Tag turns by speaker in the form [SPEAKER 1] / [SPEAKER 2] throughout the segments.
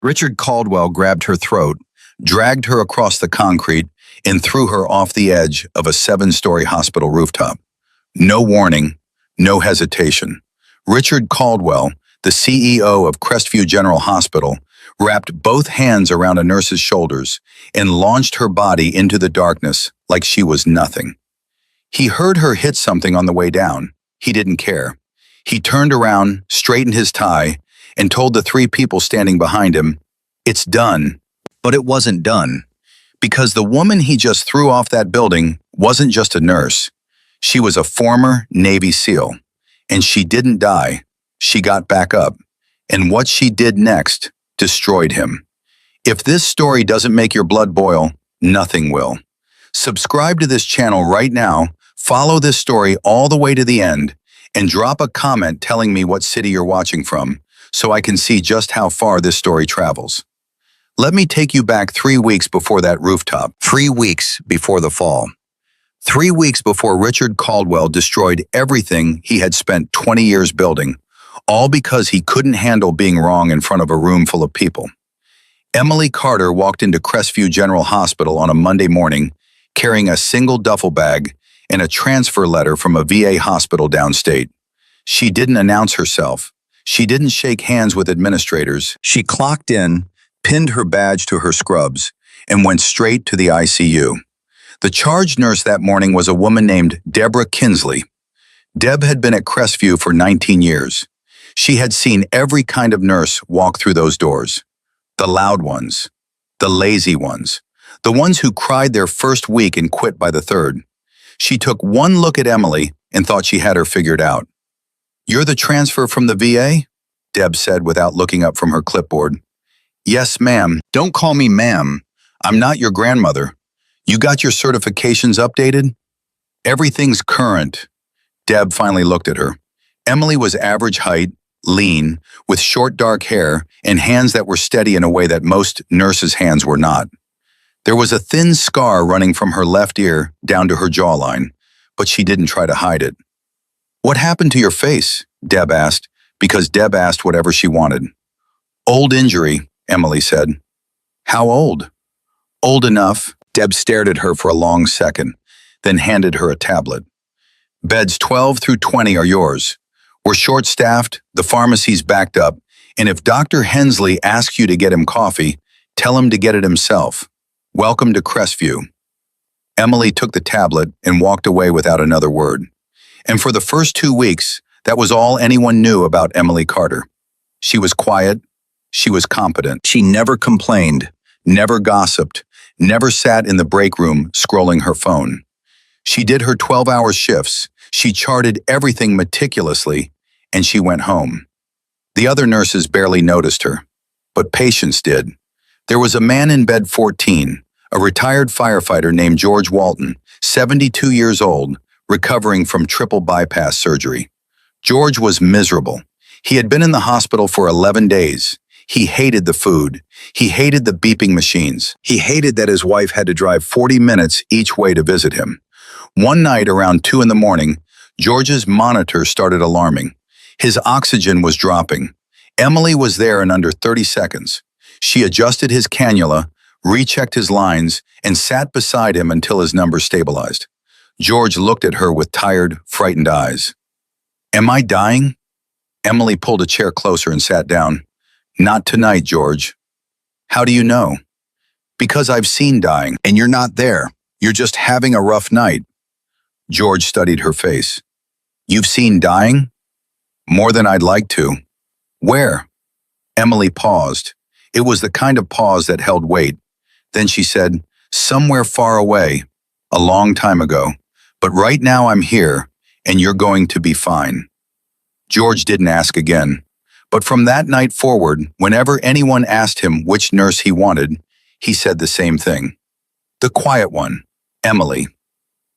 [SPEAKER 1] Richard Caldwell grabbed her throat, dragged her across the concrete, and threw her off the edge of a 7-story hospital rooftop. No warning, no hesitation. Richard Caldwell, the CEO of Crestview General Hospital, wrapped both hands around a nurse's shoulders and launched her body into the darkness like she was nothing. He heard her hit something on the way down. He didn't care. He turned around, straightened his tie, and told the 3 people standing behind him, "It's done." But it wasn't done, because the woman he just threw off that building wasn't just a nurse. She was a former Navy SEAL, and she didn't die. She got back up, and what she did next destroyed him. If this story doesn't make your blood boil, nothing will. Subscribe to this channel right now, follow this story all the way to the end, and drop a comment telling me what city you're watching from, so I can see just how far this story travels. Let me take you back 3 weeks before that rooftop. 3 weeks before the fall. 3 weeks before Richard Caldwell destroyed everything he had spent 20 years building, all because he couldn't handle being wrong in front of a room full of people. Emily Carter walked into Crestview General Hospital on a Monday morning, carrying a single duffel bag and a transfer letter from a VA hospital downstate. She didn't announce herself. She didn't shake hands with administrators. She clocked in, pinned her badge to her scrubs, and went straight to the ICU. The charge nurse that morning was a woman named Deborah Kinsley. Deb had been at Crestview for 19 years. She had seen every kind of nurse walk through those doors. The loud ones, the lazy ones, the ones who cried their first week and quit by the third. She took one look at Emily and thought she had her figured out. "You're the transfer from the VA?" Deb said without looking up from her clipboard. "Yes, ma'am. Don't call me ma'am. I'm not your grandmother. You got your certifications updated?" "Everything's current." Deb finally looked at her. Emily was average height, lean, with short dark hair and hands that were steady in a way that most nurses' hands were not. There was a thin scar running from her left ear down to her jawline, but she didn't try to hide it. "What happened to your face?" Deb asked, because Deb asked whatever she wanted. "Old injury," Emily said. "How old?" "Old enough." Deb stared at her for a long second, then handed her a tablet. "Beds 12 through 20 are yours. We're short-staffed, the pharmacy's backed up, and if Dr. Hensley asks you to get him coffee, tell him to get it himself. Welcome to Crestview." Emily took the tablet and walked away without another word. And for the first 2 weeks, that was all anyone knew about Emily Carter. She was quiet. She was competent. She never complained, never gossiped, never sat in the break room scrolling her phone. She did her 12-hour shifts. She charted everything meticulously, and she went home. The other nurses barely noticed her, but patients did. There was a man in bed 14, a retired firefighter named George Walton, 72 years old, recovering from triple bypass surgery. George was miserable. He had been in the hospital for 11 days. He hated the food. He hated the beeping machines. He hated that his wife had to drive 40 minutes each way to visit him. One night around 2 in the morning, George's monitor started alarming. His oxygen was dropping. Emily was there in under 30 seconds. She adjusted his cannula, rechecked his lines, and sat beside him until his numbers stabilized. George looked at her with tired, frightened eyes. "Am I dying?" Emily pulled a chair closer and sat down. "Not tonight, George." "How do you know?" "Because I've seen dying, and you're not there. You're just having a rough night." George studied her face. "You've seen dying?" "More than I'd like to." "Where?" Emily paused. It was the kind of pause that held weight. Then she said, "Somewhere far away, a long time ago. But right now I'm here, and you're going to be fine." George didn't ask again. But from that night forward, whenever anyone asked him which nurse he wanted, he said the same thing. The quiet one, Emily.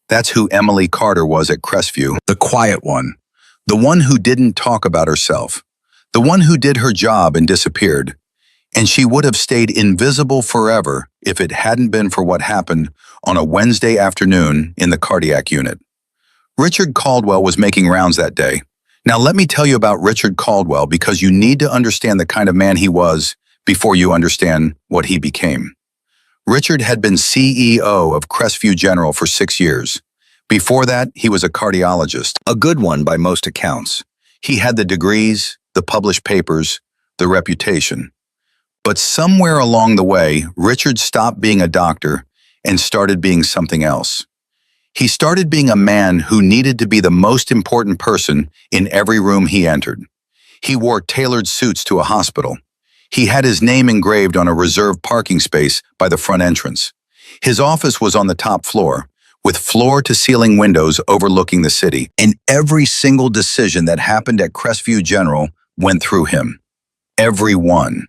[SPEAKER 1] That's who Emily Carter was at Crestview. The quiet one. The one who didn't talk about herself. The one who did her job and disappeared. And she would have stayed invisible forever if it hadn't been for what happened on a Wednesday afternoon in the cardiac unit. Richard Caldwell was making rounds that day. Now let me tell you about Richard Caldwell because you need to understand the kind of man he was before you understand what he became. Richard had been CEO of Crestview General for 6 years. Before that, he was a cardiologist, a good one by most accounts. He had the degrees, the published papers, the reputation. But somewhere along the way, Richard stopped being a doctor and started being something else. He started being a man who needed to be the most important person in every room he entered. He wore tailored suits to a hospital. He had his name engraved on a reserved parking space by the front entrance. His office was on the top floor, with floor-to-ceiling windows overlooking the city, and every single decision that happened at Crestview General went through him. Every one.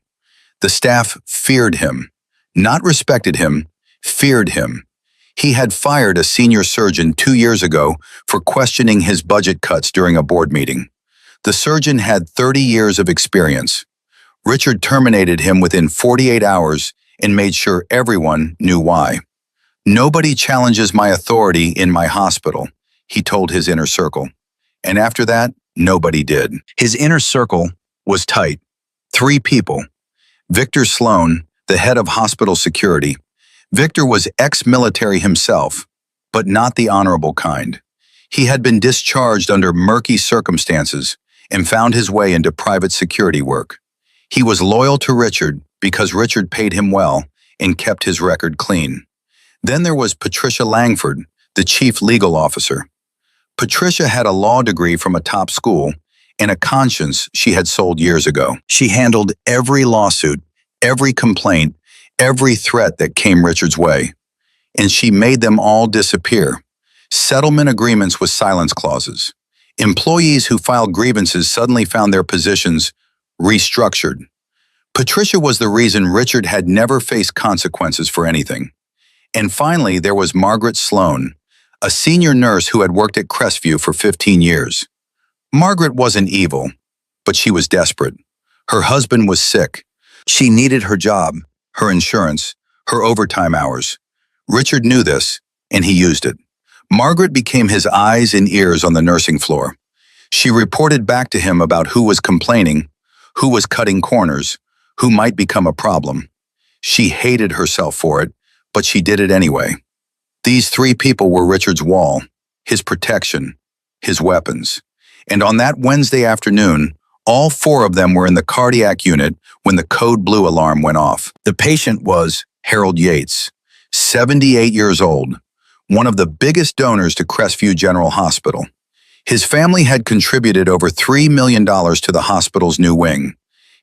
[SPEAKER 1] The staff feared him, not respected him, feared him. He had fired a senior surgeon 2 years ago for questioning his budget cuts during a board meeting. The surgeon had 30 years of experience. Richard terminated him within 48 hours and made sure everyone knew why. "Nobody challenges my authority in my hospital," he told his inner circle. And after that, nobody did. His inner circle was tight. 3 people. Victor Sloan, the head of hospital security. Victor was ex-military himself, but not the honorable kind. He had been discharged under murky circumstances and found his way into private security work. He was loyal to Richard because Richard paid him well and kept his record clean. Then there was Patricia Langford, the chief legal officer. Patricia had a law degree from a top school and a conscience she had sold years ago. She handled every lawsuit, every complaint, every threat that came Richard's way. And she made them all disappear. Settlement agreements with silence clauses. Employees who filed grievances suddenly found their positions restructured. Patricia was the reason Richard had never faced consequences for anything. And finally, there was Margaret Sloan, a senior nurse who had worked at Crestview for 15 years. Margaret wasn't evil, but she was desperate. Her husband was sick. She needed her job, her insurance, her overtime hours. Richard knew this, and he used it. Margaret became his eyes and ears on the nursing floor. She reported back to him about who was complaining, who was cutting corners, who might become a problem. She hated herself for it, but she did it anyway. These 3 people were Richard's wall, his protection, his weapons. And on that Wednesday afternoon, all 4 of them were in the cardiac unit when the code blue alarm went off. The patient was Harold Yates, 78 years old, one of the biggest donors to Crestview General Hospital. His family had contributed over $3 million to the hospital's new wing.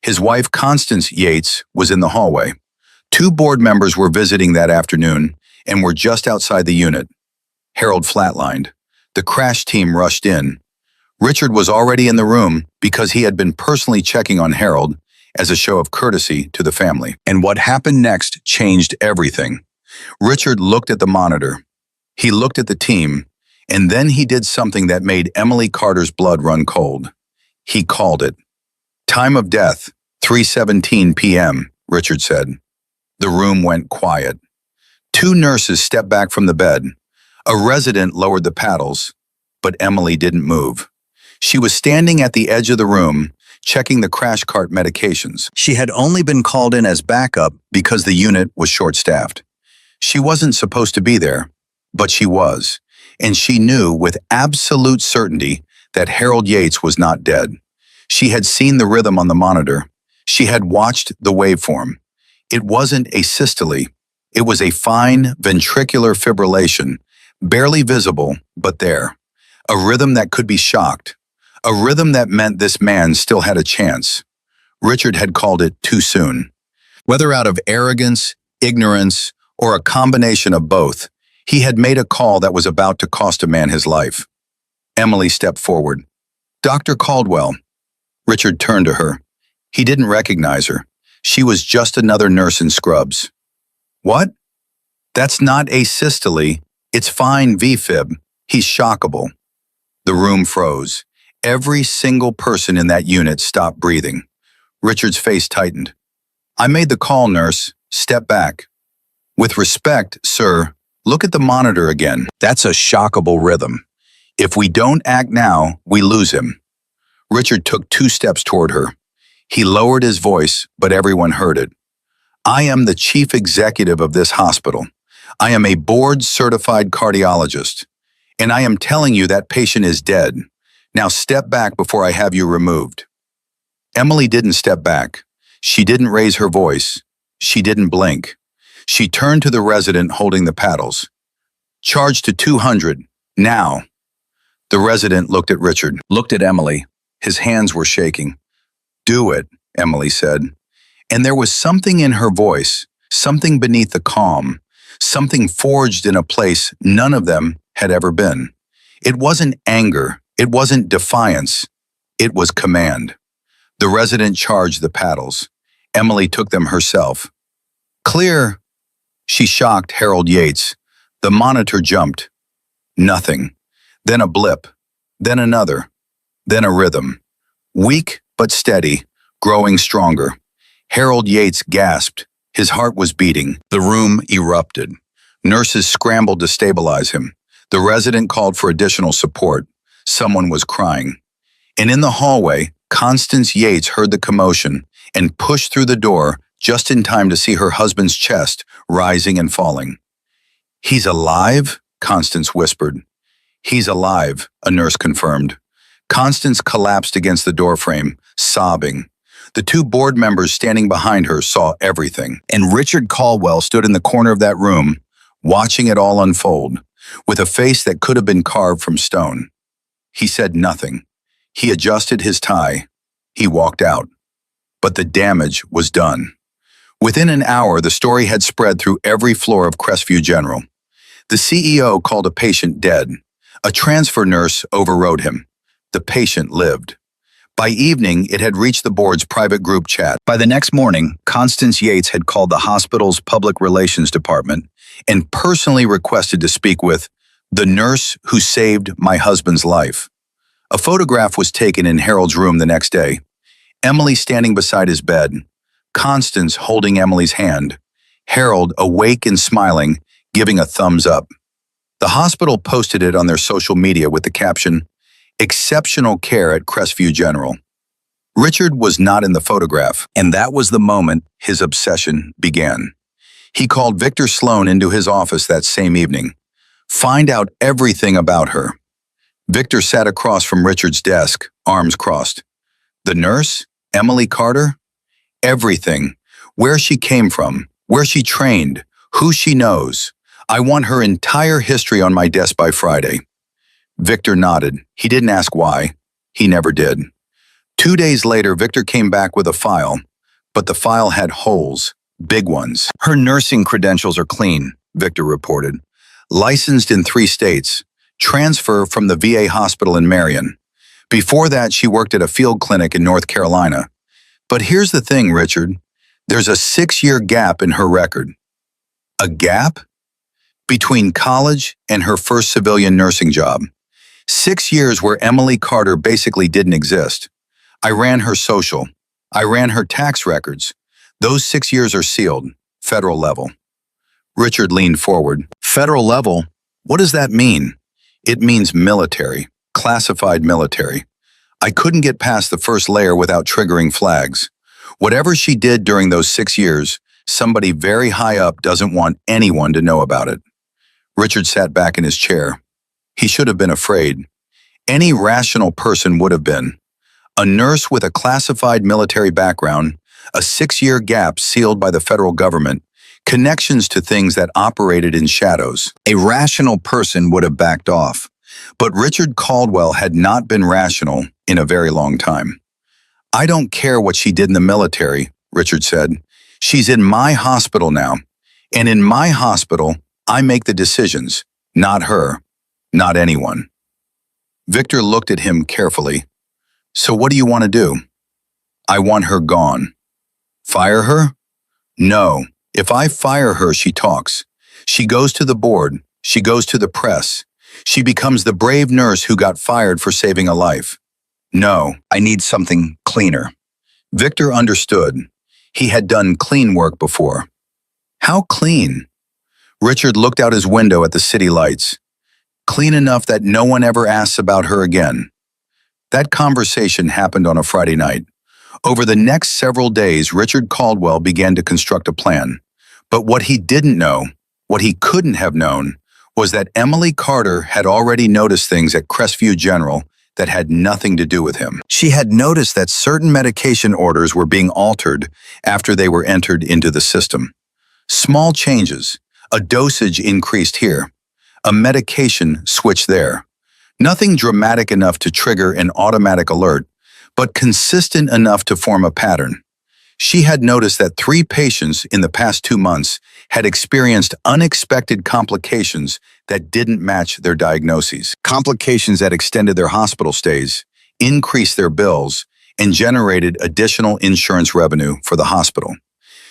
[SPEAKER 1] His wife, Constance Yates, was in the hallway. 2 board members were visiting that afternoon and were just outside the unit. Harold flatlined. The crash team rushed in. Richard was already in the room because he had been personally checking on Harold as a show of courtesy to the family. And what happened next changed everything. Richard looked at the monitor. He looked at the team, and then he did something that made Emily Carter's blood run cold. He called it. "Time of death, 3:17 p.m., Richard said. The room went quiet. 2 nurses stepped back from the bed. A resident lowered the paddles, but Emily didn't move. She was standing at the edge of the room, checking the crash cart medications. She had only been called in as backup because the unit was short-staffed. She wasn't supposed to be there, but she was, and she knew with absolute certainty that Harold Yates was not dead. She had seen the rhythm on the monitor. She had watched the waveform. It wasn't a systole. It was a fine ventricular fibrillation, barely visible, but there. A rhythm that could be shocked. A rhythm that meant this man still had a chance. Richard had called it too soon. Whether out of arrogance, ignorance, or a combination of both, he had made a call that was about to cost a man his life. Emily stepped forward. "Dr. Caldwell." Richard turned to her. He didn't recognize her. She was just another nurse in scrubs. "What?" "That's not asystole. It's fine VFib. He's shockable." The room froze. Every single person in that unit stopped breathing. Richard's face tightened. "I made the call, nurse. Step back." "With respect, sir, look at the monitor again. That's a shockable rhythm. If we don't act now, we lose him." Richard took 2 steps toward her. He lowered his voice, but everyone heard it. I am the chief executive of this hospital. I am a board-certified cardiologist. And I am telling you that patient is dead. Now step back before I have you removed. Emily didn't step back. She didn't raise her voice. She didn't blink. She turned to the resident holding the paddles. Charge to 200, now. The resident looked at Richard, looked at Emily. His hands were shaking. Do it, Emily said. And there was something in her voice, something beneath the calm, something forged in a place none of them had ever been. It wasn't anger, it wasn't defiance, it was command. The resident charged the paddles. Emily took them herself. Clear, she shocked Harold Yates. The monitor jumped. Nothing. Then a blip. Then another. Then a rhythm. Weak but steady, growing stronger. Harold Yates gasped. His heart was beating. The room erupted. Nurses scrambled to stabilize him. The resident called for additional support. Someone was crying. And in the hallway, Constance Yates heard the commotion and pushed through the door just in time to see her husband's chest rising and falling. He's alive? Constance whispered. He's alive, a nurse confirmed. Constance collapsed against the doorframe, sobbing. The two board members standing behind her saw everything, and Richard Caldwell stood in the corner of that room, watching it all unfold, with a face that could have been carved from stone. He said nothing. He adjusted his tie. He walked out. But the damage was done. Within an hour, the story had spread through every floor of Crestview General. The CEO called a patient dead. A transfer nurse overrode him. The patient lived. By evening, it had reached the board's private group chat. By the next morning, Constance Yates had called the hospital's public relations department and personally requested to speak with the nurse who saved my husband's life. A photograph was taken in Harold's room the next day. Emily standing beside his bed, Constance holding Emily's hand, Harold awake and smiling, giving a thumbs up. The hospital posted it on their social media with the caption, "Exceptional care at Crestview General." Richard was not in the photograph, and that was the moment his obsession began. He called Victor Sloan into his office that same evening. Find out everything about her. Victor sat across from Richard's desk, arms crossed. The nurse, Emily Carter? Everything. Where she came from, where she trained, who she knows. I want her entire history on my desk by Friday. Victor nodded. He didn't ask why. He never did. 2 days later, Victor came back with a file, but the file had holes, big ones. Her nursing credentials are clean, Victor reported. Licensed in 3 states. Transfer from the VA hospital in Marion. Before that, she worked at a field clinic in North Carolina. But here's the thing, Richard. There's a 6-year gap in her record. A gap? Between college and her first civilian nursing job. 6 years where Emily Carter basically didn't exist. I ran her social. I ran her tax records. Those 6 years are sealed, federal level. Richard leaned forward. Federal level? What does that mean? It means military, classified military. I couldn't get past the first layer without triggering flags. Whatever she did during those 6 years, somebody very high up doesn't want anyone to know about it. Richard sat back in his chair. He should have been afraid. Any rational person would have been. A nurse with a classified military background, a 6-year gap sealed by the federal government, connections to things that operated in shadows. A rational person would have backed off. But Richard Caldwell had not been rational in a very long time. I don't care what she did in the military, Richard said. She's in my hospital now. And in my hospital, I make the decisions, not her, not anyone. Victor looked at him carefully. So what do you want to do? I want her gone. Fire her? No. If I fire her, she talks. She goes to the board. She goes to the press. She becomes the brave nurse who got fired for saving a life. No, I need something cleaner. Victor understood. He had done clean work before. How clean? Richard looked out his window at the city lights. Clean enough that no one ever asks about her again. That conversation happened on a Friday night. Over the next several days, Richard Caldwell began to construct a plan. But what he didn't know, what he couldn't have known, was that Emily Carter had already noticed things at Crestview General that had nothing to do with him. She had noticed that certain medication orders were being altered after they were entered into the system. Small changes, a dosage increased here, a medication switched there. Nothing dramatic enough to trigger an automatic alert, but consistent enough to form a pattern. She had noticed that 3 patients in the past 2 months had experienced unexpected complications that didn't match their diagnoses. Complications that extended their hospital stays, increased their bills, and generated additional insurance revenue for the hospital.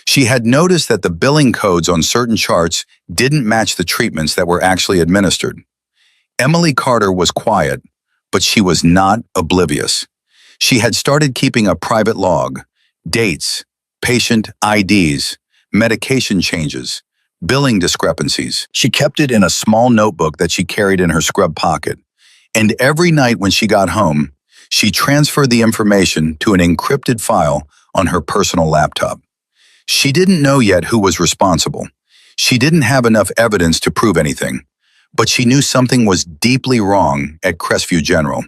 [SPEAKER 1] She had noticed that the billing codes on certain charts didn't match the treatments that were actually administered. Emily Carter was quiet, but she was not oblivious. She had started keeping a private log, dates, patient IDs, medication changes, billing discrepancies. She kept it in a small notebook that she carried in her scrub pocket, and every night when she got home, she transferred the information to an encrypted file on her personal laptop. She didn't know yet who was responsible. She didn't have enough evidence to prove anything, but she knew something was deeply wrong at Crestview General,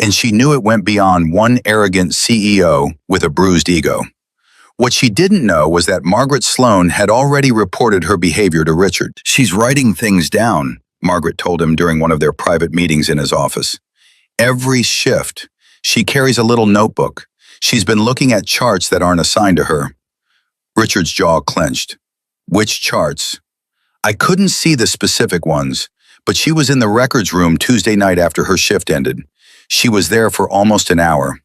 [SPEAKER 1] and she knew it went beyond one arrogant CEO with a bruised ego. What she didn't know was that Margaret Sloan had already reported her behavior to Richard. "She's writing things down," Margaret told him during one of their private meetings in his office. "Every shift, she carries a little notebook. She's been looking at charts that aren't assigned to her." Richard's jaw clenched. "Which charts?" "I couldn't see the specific ones, but she was in the records room Tuesday night after her shift ended. She was there for almost an hour."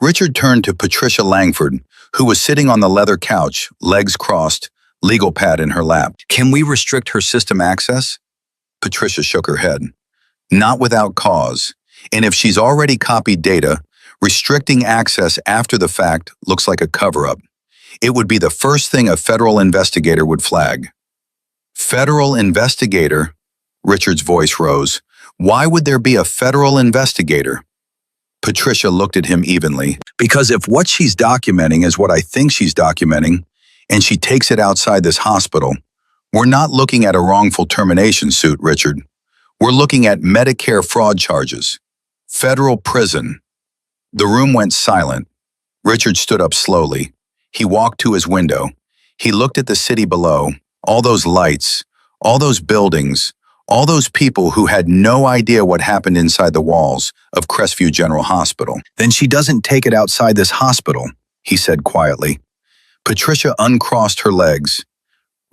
[SPEAKER 1] Richard turned to Patricia Langford, who was sitting on the leather couch, legs crossed, legal pad in her lap. "Can we restrict her system access?" Patricia shook her head. "Not without cause. And if she's already copied data, restricting access after the fact looks like a cover-up. It would be the first thing a federal investigator would flag." "Federal investigator?" Richard's voice rose. "Why would there be a federal investigator?" Patricia looked at him evenly. "Because if what she's documenting is what I think she's documenting, and she takes it outside this hospital, we're not looking at a wrongful termination suit, Richard. We're looking at Medicare fraud charges. Federal prison." The room went silent. Richard stood up slowly. He walked to his window. He looked at the city below, all those lights, all those buildings, all those people who had no idea what happened inside the walls of Crestview General Hospital. "Then she doesn't take it outside this hospital," he said quietly. Patricia uncrossed her legs.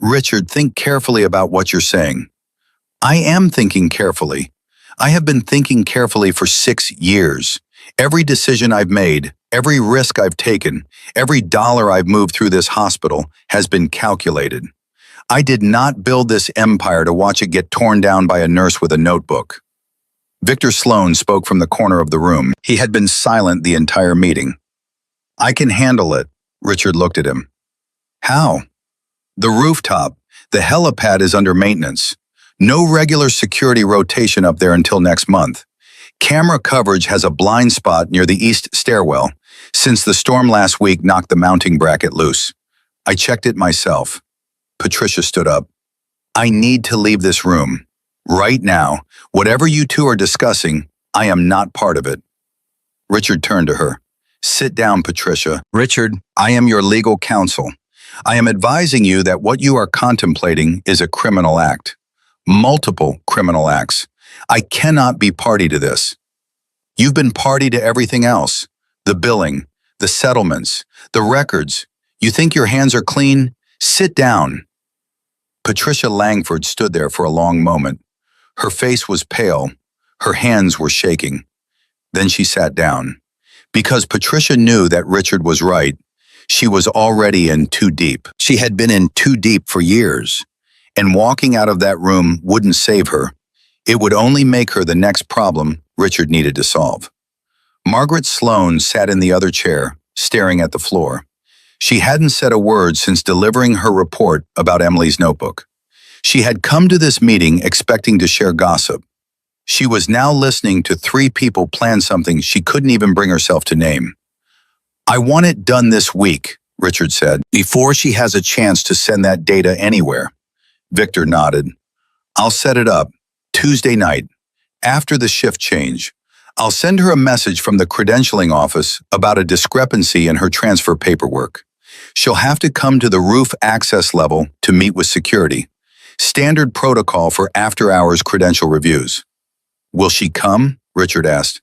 [SPEAKER 1] "Richard, think carefully about what you're saying." "I am thinking carefully. I have been thinking carefully for 6 years. Every decision I've made, every risk I've taken, every dollar I've moved through this hospital has been calculated. I did not build this empire to watch it get torn down by a nurse with a notebook." Victor Sloan spoke from the corner of the room. He had been silent the entire meeting. "I can handle it." Richard looked at him. "How?" "The rooftop, the helipad is under maintenance. No regular security rotation up there until next month. Camera coverage has a blind spot near the east stairwell, since the storm last week knocked the mounting bracket loose. I checked it myself." Patricia stood up. "I need to leave this room. Right now, whatever you two are discussing, I am not part of it." Richard turned to her. "Sit down, Patricia." "Richard, I am your legal counsel. I am advising you that what you are contemplating is a criminal act. Multiple criminal acts. I cannot be party to this. You've been party to everything else. The billing, the settlements, the records. You think your hands are clean? Sit down." Patricia Langford stood there for a long moment. Her face was pale. Her hands were shaking. Then she sat down. Because Patricia knew that Richard was right, she was already in too deep. She had been in too deep for years, and walking out of that room wouldn't save her. It would only make her the next problem Richard needed to solve. Margaret Sloan sat in the other chair, staring at the floor. She hadn't said a word since delivering her report about Emily's notebook. She had come to this meeting expecting to share gossip. She was now listening to 3 people plan something she couldn't even bring herself to name. I want it done this week, Richard said, before she has a chance to send that data anywhere. Victor nodded. I'll set it up. Tuesday night, after the shift change. I'll send her a message from the credentialing office about a discrepancy in her transfer paperwork. She'll have to come to the roof access level to meet with security. Standard protocol for after-hours credential reviews. Will she come? Richard asked.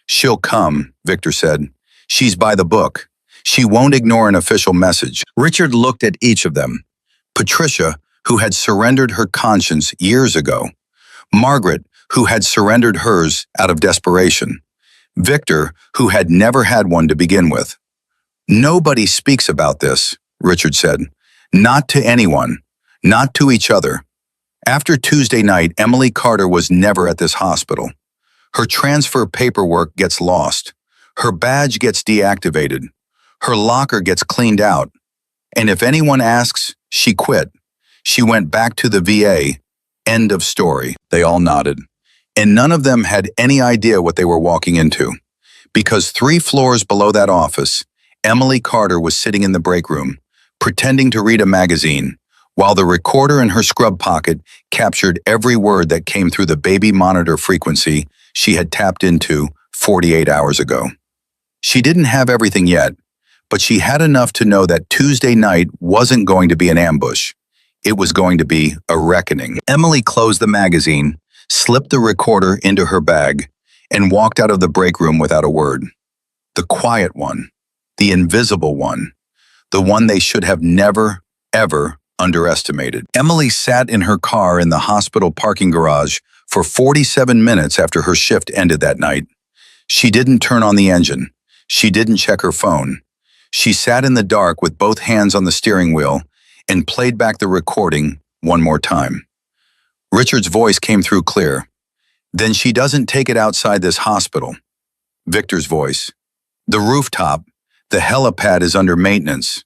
[SPEAKER 1] She'll come, Victor said. She's by the book. She won't ignore an official message. Richard looked at each of them. Patricia, who had surrendered her conscience years ago. Margaret, who had surrendered hers out of desperation. Victor, who had never had one to begin with. Nobody speaks about this, Richard said. Not to anyone. Not to each other. After Tuesday night, Emily Carter was never at this hospital. Her transfer paperwork gets lost. Her badge gets deactivated. Her locker gets cleaned out. And if anyone asks, she quit. She went back to the VA. End of story. They all nodded. And none of them had any idea what they were walking into. Because 3 floors below that office, Emily Carter was sitting in the break room, pretending to read a magazine, while the recorder in her scrub pocket captured every word that came through the baby monitor frequency she had tapped into 48 hours ago. She didn't have everything yet, but she had enough to know that Tuesday night wasn't going to be an ambush. It was going to be a reckoning. Emily closed the magazine, slipped the recorder into her bag, and walked out of the break room without a word. The quiet one, the invisible one, the one they should have never, ever underestimated. Emily sat in her car in the hospital parking garage for 47 minutes after her shift ended that night. She didn't turn on the engine. She didn't check her phone. She sat in the dark with both hands on the steering wheel and played back the recording one more time. Richard's voice came through clear. Then she doesn't take it outside this hospital. Victor's voice. The rooftop, the helipad is under maintenance.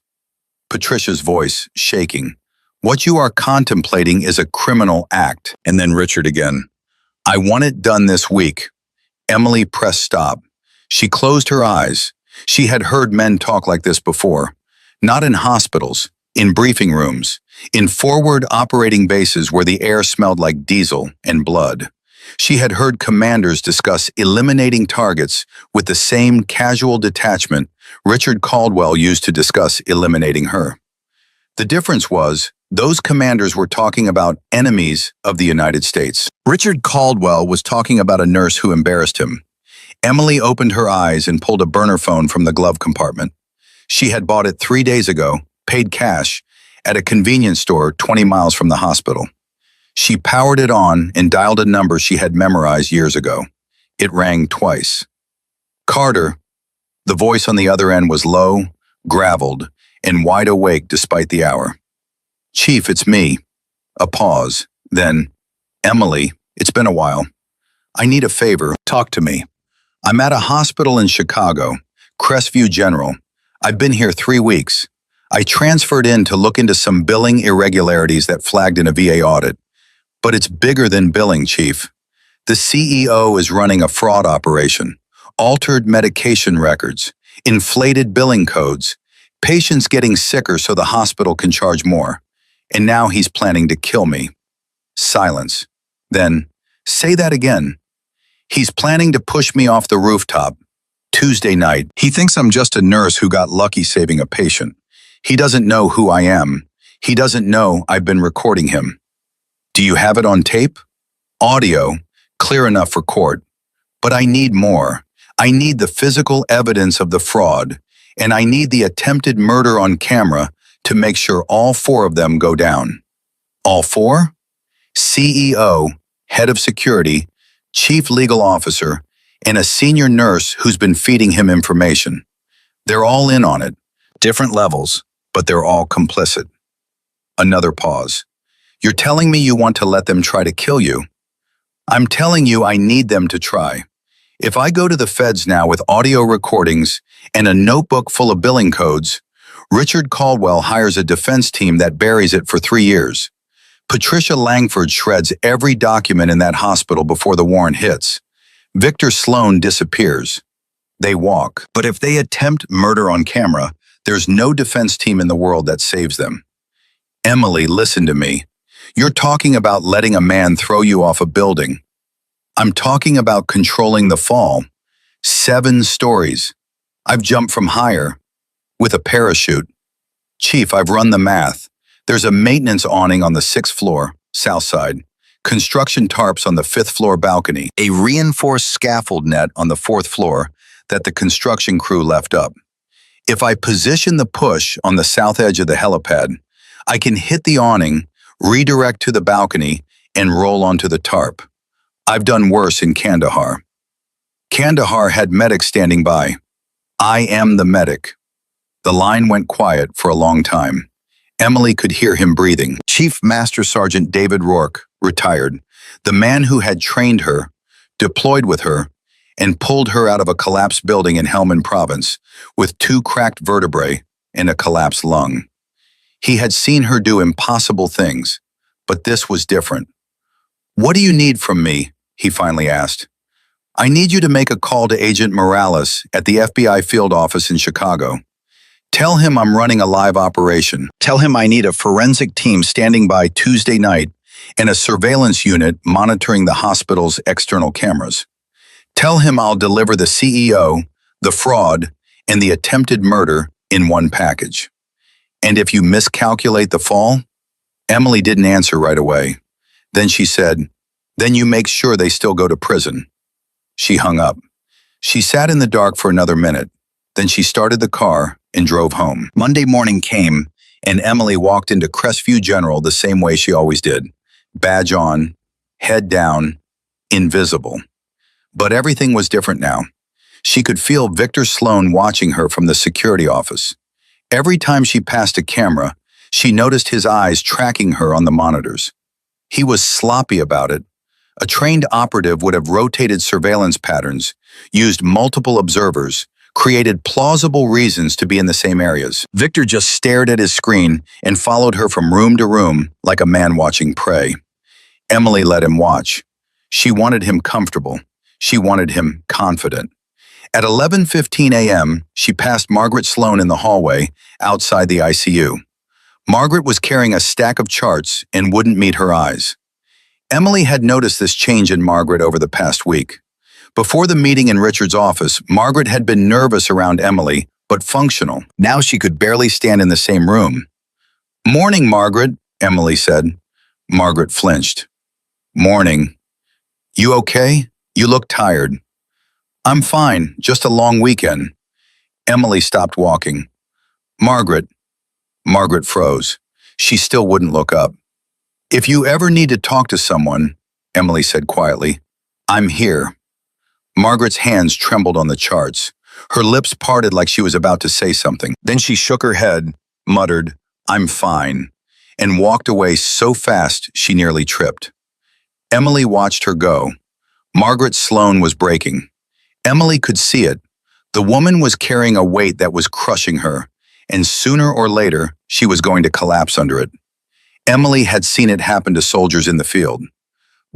[SPEAKER 1] Patricia's voice, shaking. What you are contemplating is a criminal act. And then Richard again. I want it done this week. Emily pressed stop. She closed her eyes. She had heard men talk like this before. Not in hospitals, in briefing rooms, in forward operating bases where the air smelled like diesel and blood. She had heard commanders discuss eliminating targets with the same casual detachment Richard Caldwell used to discuss eliminating her. The difference was, those commanders were talking about enemies of the United States. Richard Caldwell was talking about a nurse who embarrassed him. Emily opened her eyes and pulled a burner phone from the glove compartment. She had bought it 3 days ago, paid cash, at a convenience store 20 miles from the hospital. She powered it on and dialed a number she had memorized years ago. It rang twice. Carter. The voice on the other end was low, graveled, and wide awake despite the hour. Chief, it's me. A pause. Then, Emily, it's been a while. I need a favor. Talk to me. I'm at a hospital in Chicago, Crestview General. I've been here 3 weeks. I transferred in to look into some billing irregularities that flagged in a VA audit. But it's bigger than billing, Chief. The CEO is running a fraud operation, altered medication records, inflated billing codes, patients getting sicker so the hospital can charge more. And now he's planning to kill me. Silence. Then, say that again. He's planning to push me off the rooftop. Tuesday night. He thinks I'm just a nurse who got lucky saving a patient. He doesn't know who I am. He doesn't know I've been recording him. Do you have it on tape? Audio, clear enough for court. But I need more. I need the physical evidence of the fraud, and I need the attempted murder on camera to make sure all 4 of them go down. All 4? CEO, head of security, chief legal officer, and a senior nurse who's been feeding him information. They're all in on it. Different levels, but they're all complicit. Another pause. You're telling me you want to let them try to kill you? I'm telling you I need them to try. If I go to the feds now with audio recordings and a notebook full of billing codes, Richard Caldwell hires a defense team that buries it for 3 years. Patricia Langford shreds every document in that hospital before the warrant hits. Victor Sloan disappears. They walk. But if they attempt murder on camera, there's no defense team in the world that saves them. Emily, listen to me. You're talking about letting a man throw you off a building. I'm talking about controlling the fall. 7 stories. I've jumped from higher. With a parachute. Chief, I've run the math. There's a maintenance awning on the 6th floor, south side. Construction tarps on the 5th floor balcony. A reinforced scaffold net on the 4th floor that the construction crew left up. If I position the push on the south edge of the helipad, I can hit the awning, redirect to the balcony, and roll onto the tarp. I've done worse in Kandahar. Kandahar had medics standing by. I am the medic. The line went quiet for a long time. Emily could hear him breathing. Chief Master Sergeant David Rourke, retired, the man who had trained her, deployed with her, and pulled her out of a collapsed building in Helmand Province with 2 cracked vertebrae and a collapsed lung. He had seen her do impossible things, but this was different. "What do you need from me?" he finally asked. "I need you to make a call to Agent Morales at the FBI field office in Chicago. Tell him I'm running a live operation. Tell him I need a forensic team standing by Tuesday night and a surveillance unit monitoring the hospital's external cameras. Tell him I'll deliver the CEO, the fraud, and the attempted murder in one package. And if you miscalculate the fall?" Emily didn't answer right away. Then she said, "Then you make sure they still go to prison." She hung up. She sat in the dark for another minute. Then she started the car and drove home. Monday morning came, and Emily walked into Crestview General the same way she always did. Badge on, head down, invisible. But everything was different now. She could feel Victor Sloan watching her from the security office. Every time she passed a camera, she noticed his eyes tracking her on the monitors. He was sloppy about it. A trained operative would have rotated surveillance patterns, used multiple observers, created plausible reasons to be in the same areas. Victor just stared at his screen and followed her from room to room like a man watching prey. Emily let him watch. She wanted him comfortable. She wanted him confident. At 11:15 a.m., she passed Margaret Sloan in the hallway outside the ICU. Margaret was carrying a stack of charts and wouldn't meet her eyes. Emily had noticed this change in Margaret over the past week. Before the meeting in Richard's office, Margaret had been nervous around Emily, but functional. Now she could barely stand in the same room. "Morning, Margaret," Emily said. Margaret flinched. "Morning. You okay? You look tired." "I'm fine, just a long weekend." Emily stopped walking. Margaret froze. She still wouldn't look up. "If you ever need to talk to someone," Emily said quietly, "I'm here." Margaret's hands trembled on the charts. Her lips parted like she was about to say something. Then she shook her head, muttered, "I'm fine," and walked away so fast she nearly tripped. Emily watched her go. Margaret Sloan was breaking. Emily could see it. The woman was carrying a weight that was crushing her, and sooner or later, she was going to collapse under it. Emily had seen it happen to soldiers in the field.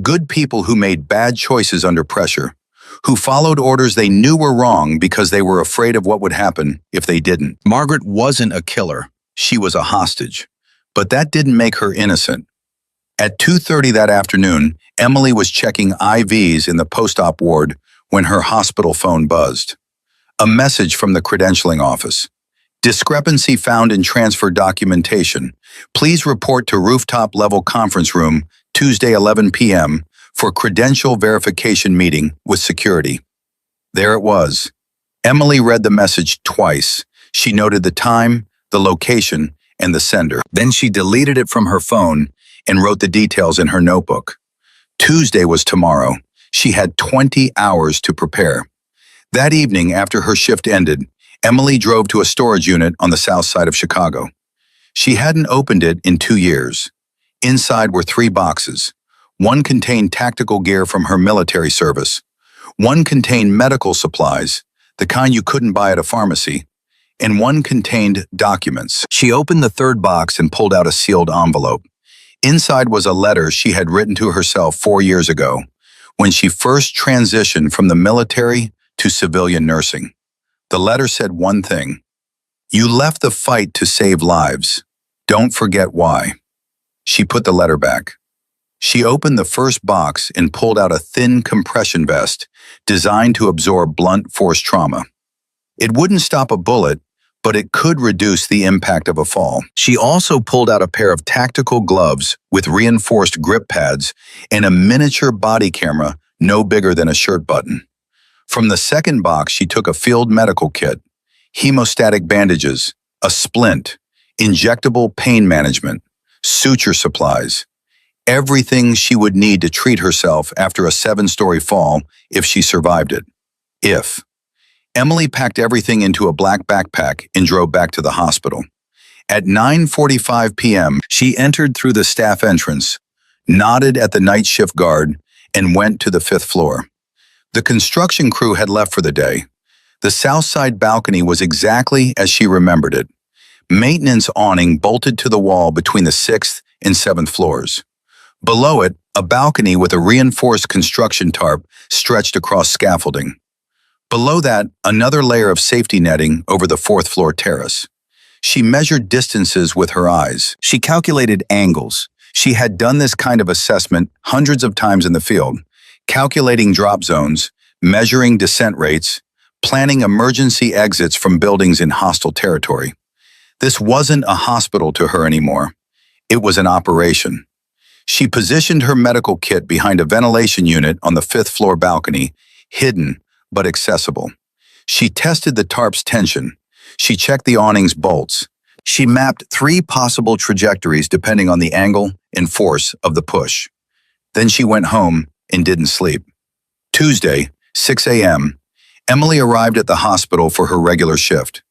[SPEAKER 1] Good people who made bad choices under pressure, who followed orders they knew were wrong because they were afraid of what would happen if they didn't. Margaret wasn't a killer. She was a hostage. But that didn't make her innocent. At 2:30 that afternoon, Emily was checking IVs in the post-op ward when her hospital phone buzzed. A message from the credentialing office. "Discrepancy found in transfer documentation. Please report to rooftop level conference room Tuesday 11 p.m. for credential verification meeting with security." There it was. Emily read the message twice. She noted the time, the location, and the sender. Then she deleted it from her phone and wrote the details in her notebook. Tuesday was tomorrow. She had 20 hours to prepare. That evening, after her shift ended, Emily drove to a storage unit on the south side of Chicago. She hadn't opened it in 2 years. Inside were 3 boxes. One contained tactical gear from her military service. One contained medical supplies, the kind you couldn't buy at a pharmacy. And one contained documents. She opened the 3rd box and pulled out a sealed envelope. Inside was a letter she had written to herself 4 years ago, when she first transitioned from the military to civilian nursing. The letter said one thing: "You left the fight to save lives. Don't forget why." She put the letter back. She opened the first box and pulled out a thin compression vest designed to absorb blunt force trauma. It wouldn't stop a bullet, but it could reduce the impact of a fall. She also pulled out a pair of tactical gloves with reinforced grip pads and a miniature body camera no bigger than a shirt button. From the second box, she took a field medical kit, hemostatic bandages, a splint, injectable pain management, suture supplies, everything she would need to treat herself after a 7-story fall if she survived it. Emily packed everything into a black backpack and drove back to the hospital. At 9:45 p.m., she entered through the staff entrance, nodded at the night shift guard, and went to the 5th floor. The construction crew had left for the day. The south side balcony was exactly as she remembered it. Maintenance awning bolted to the wall between the 6th and 7th floors. Below it, a balcony with a reinforced construction tarp stretched across scaffolding. Below that, another layer of safety netting over the 4th floor terrace. She measured distances with her eyes. She calculated angles. She had done this kind of assessment hundreds of times in the field, calculating drop zones, measuring descent rates, planning emergency exits from buildings in hostile territory. This wasn't a hospital to her anymore. It was an operation. She positioned her medical kit behind a ventilation unit on the 5th floor balcony, hidden but accessible. She tested the tarp's tension. She checked the awning's bolts. She mapped 3 possible trajectories depending on the angle and force of the push. Then she went home and didn't sleep. Tuesday, 6 a.m., Emily arrived at the hospital for her regular shift.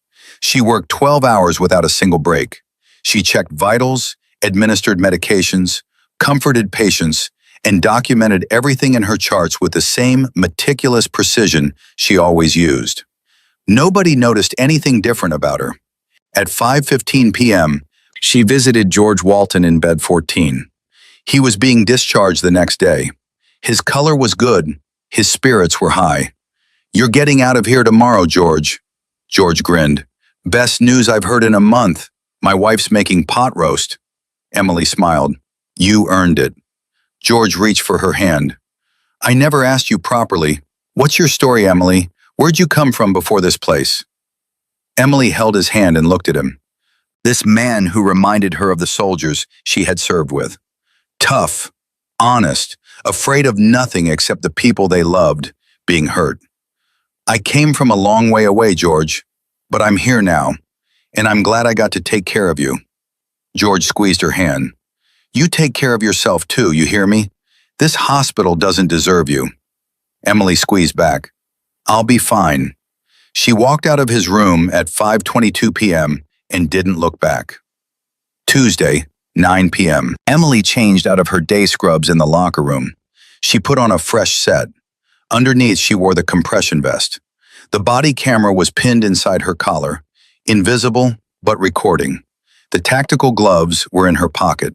[SPEAKER 1] She worked 12 hours without a single break. She checked vitals, administered medications, comforted patients, and documented everything in her charts with the same meticulous precision she always used. Nobody noticed anything different about her. At 5:15 p.m., she visited George Walton in bed 14. He was being discharged the next day. His color was good. His spirits were high. "You're getting out of here tomorrow, George." George grinned. "Best news I've heard in a month. My wife's making pot roast." Emily smiled. "You earned it." George reached for her hand. "I never asked you properly. What's your story, Emily? Where'd you come from before this place?" Emily held his hand and looked at him. This man who reminded her of the soldiers she had served with. Tough, honest, afraid of nothing except the people they loved being hurt. "I came from a long way away, George, but I'm here now, and I'm glad I got to take care of you." George squeezed her hand. "You take care of yourself too, you hear me? This hospital doesn't deserve you." Emily squeezed back. "I'll be fine." She walked out of his room at 5:22 p.m. and didn't look back. Tuesday, 9 p.m. Emily changed out of her day scrubs in the locker room. She put on a fresh set. Underneath, she wore the compression vest. The body camera was pinned inside her collar, invisible but recording. The tactical gloves were in her pocket.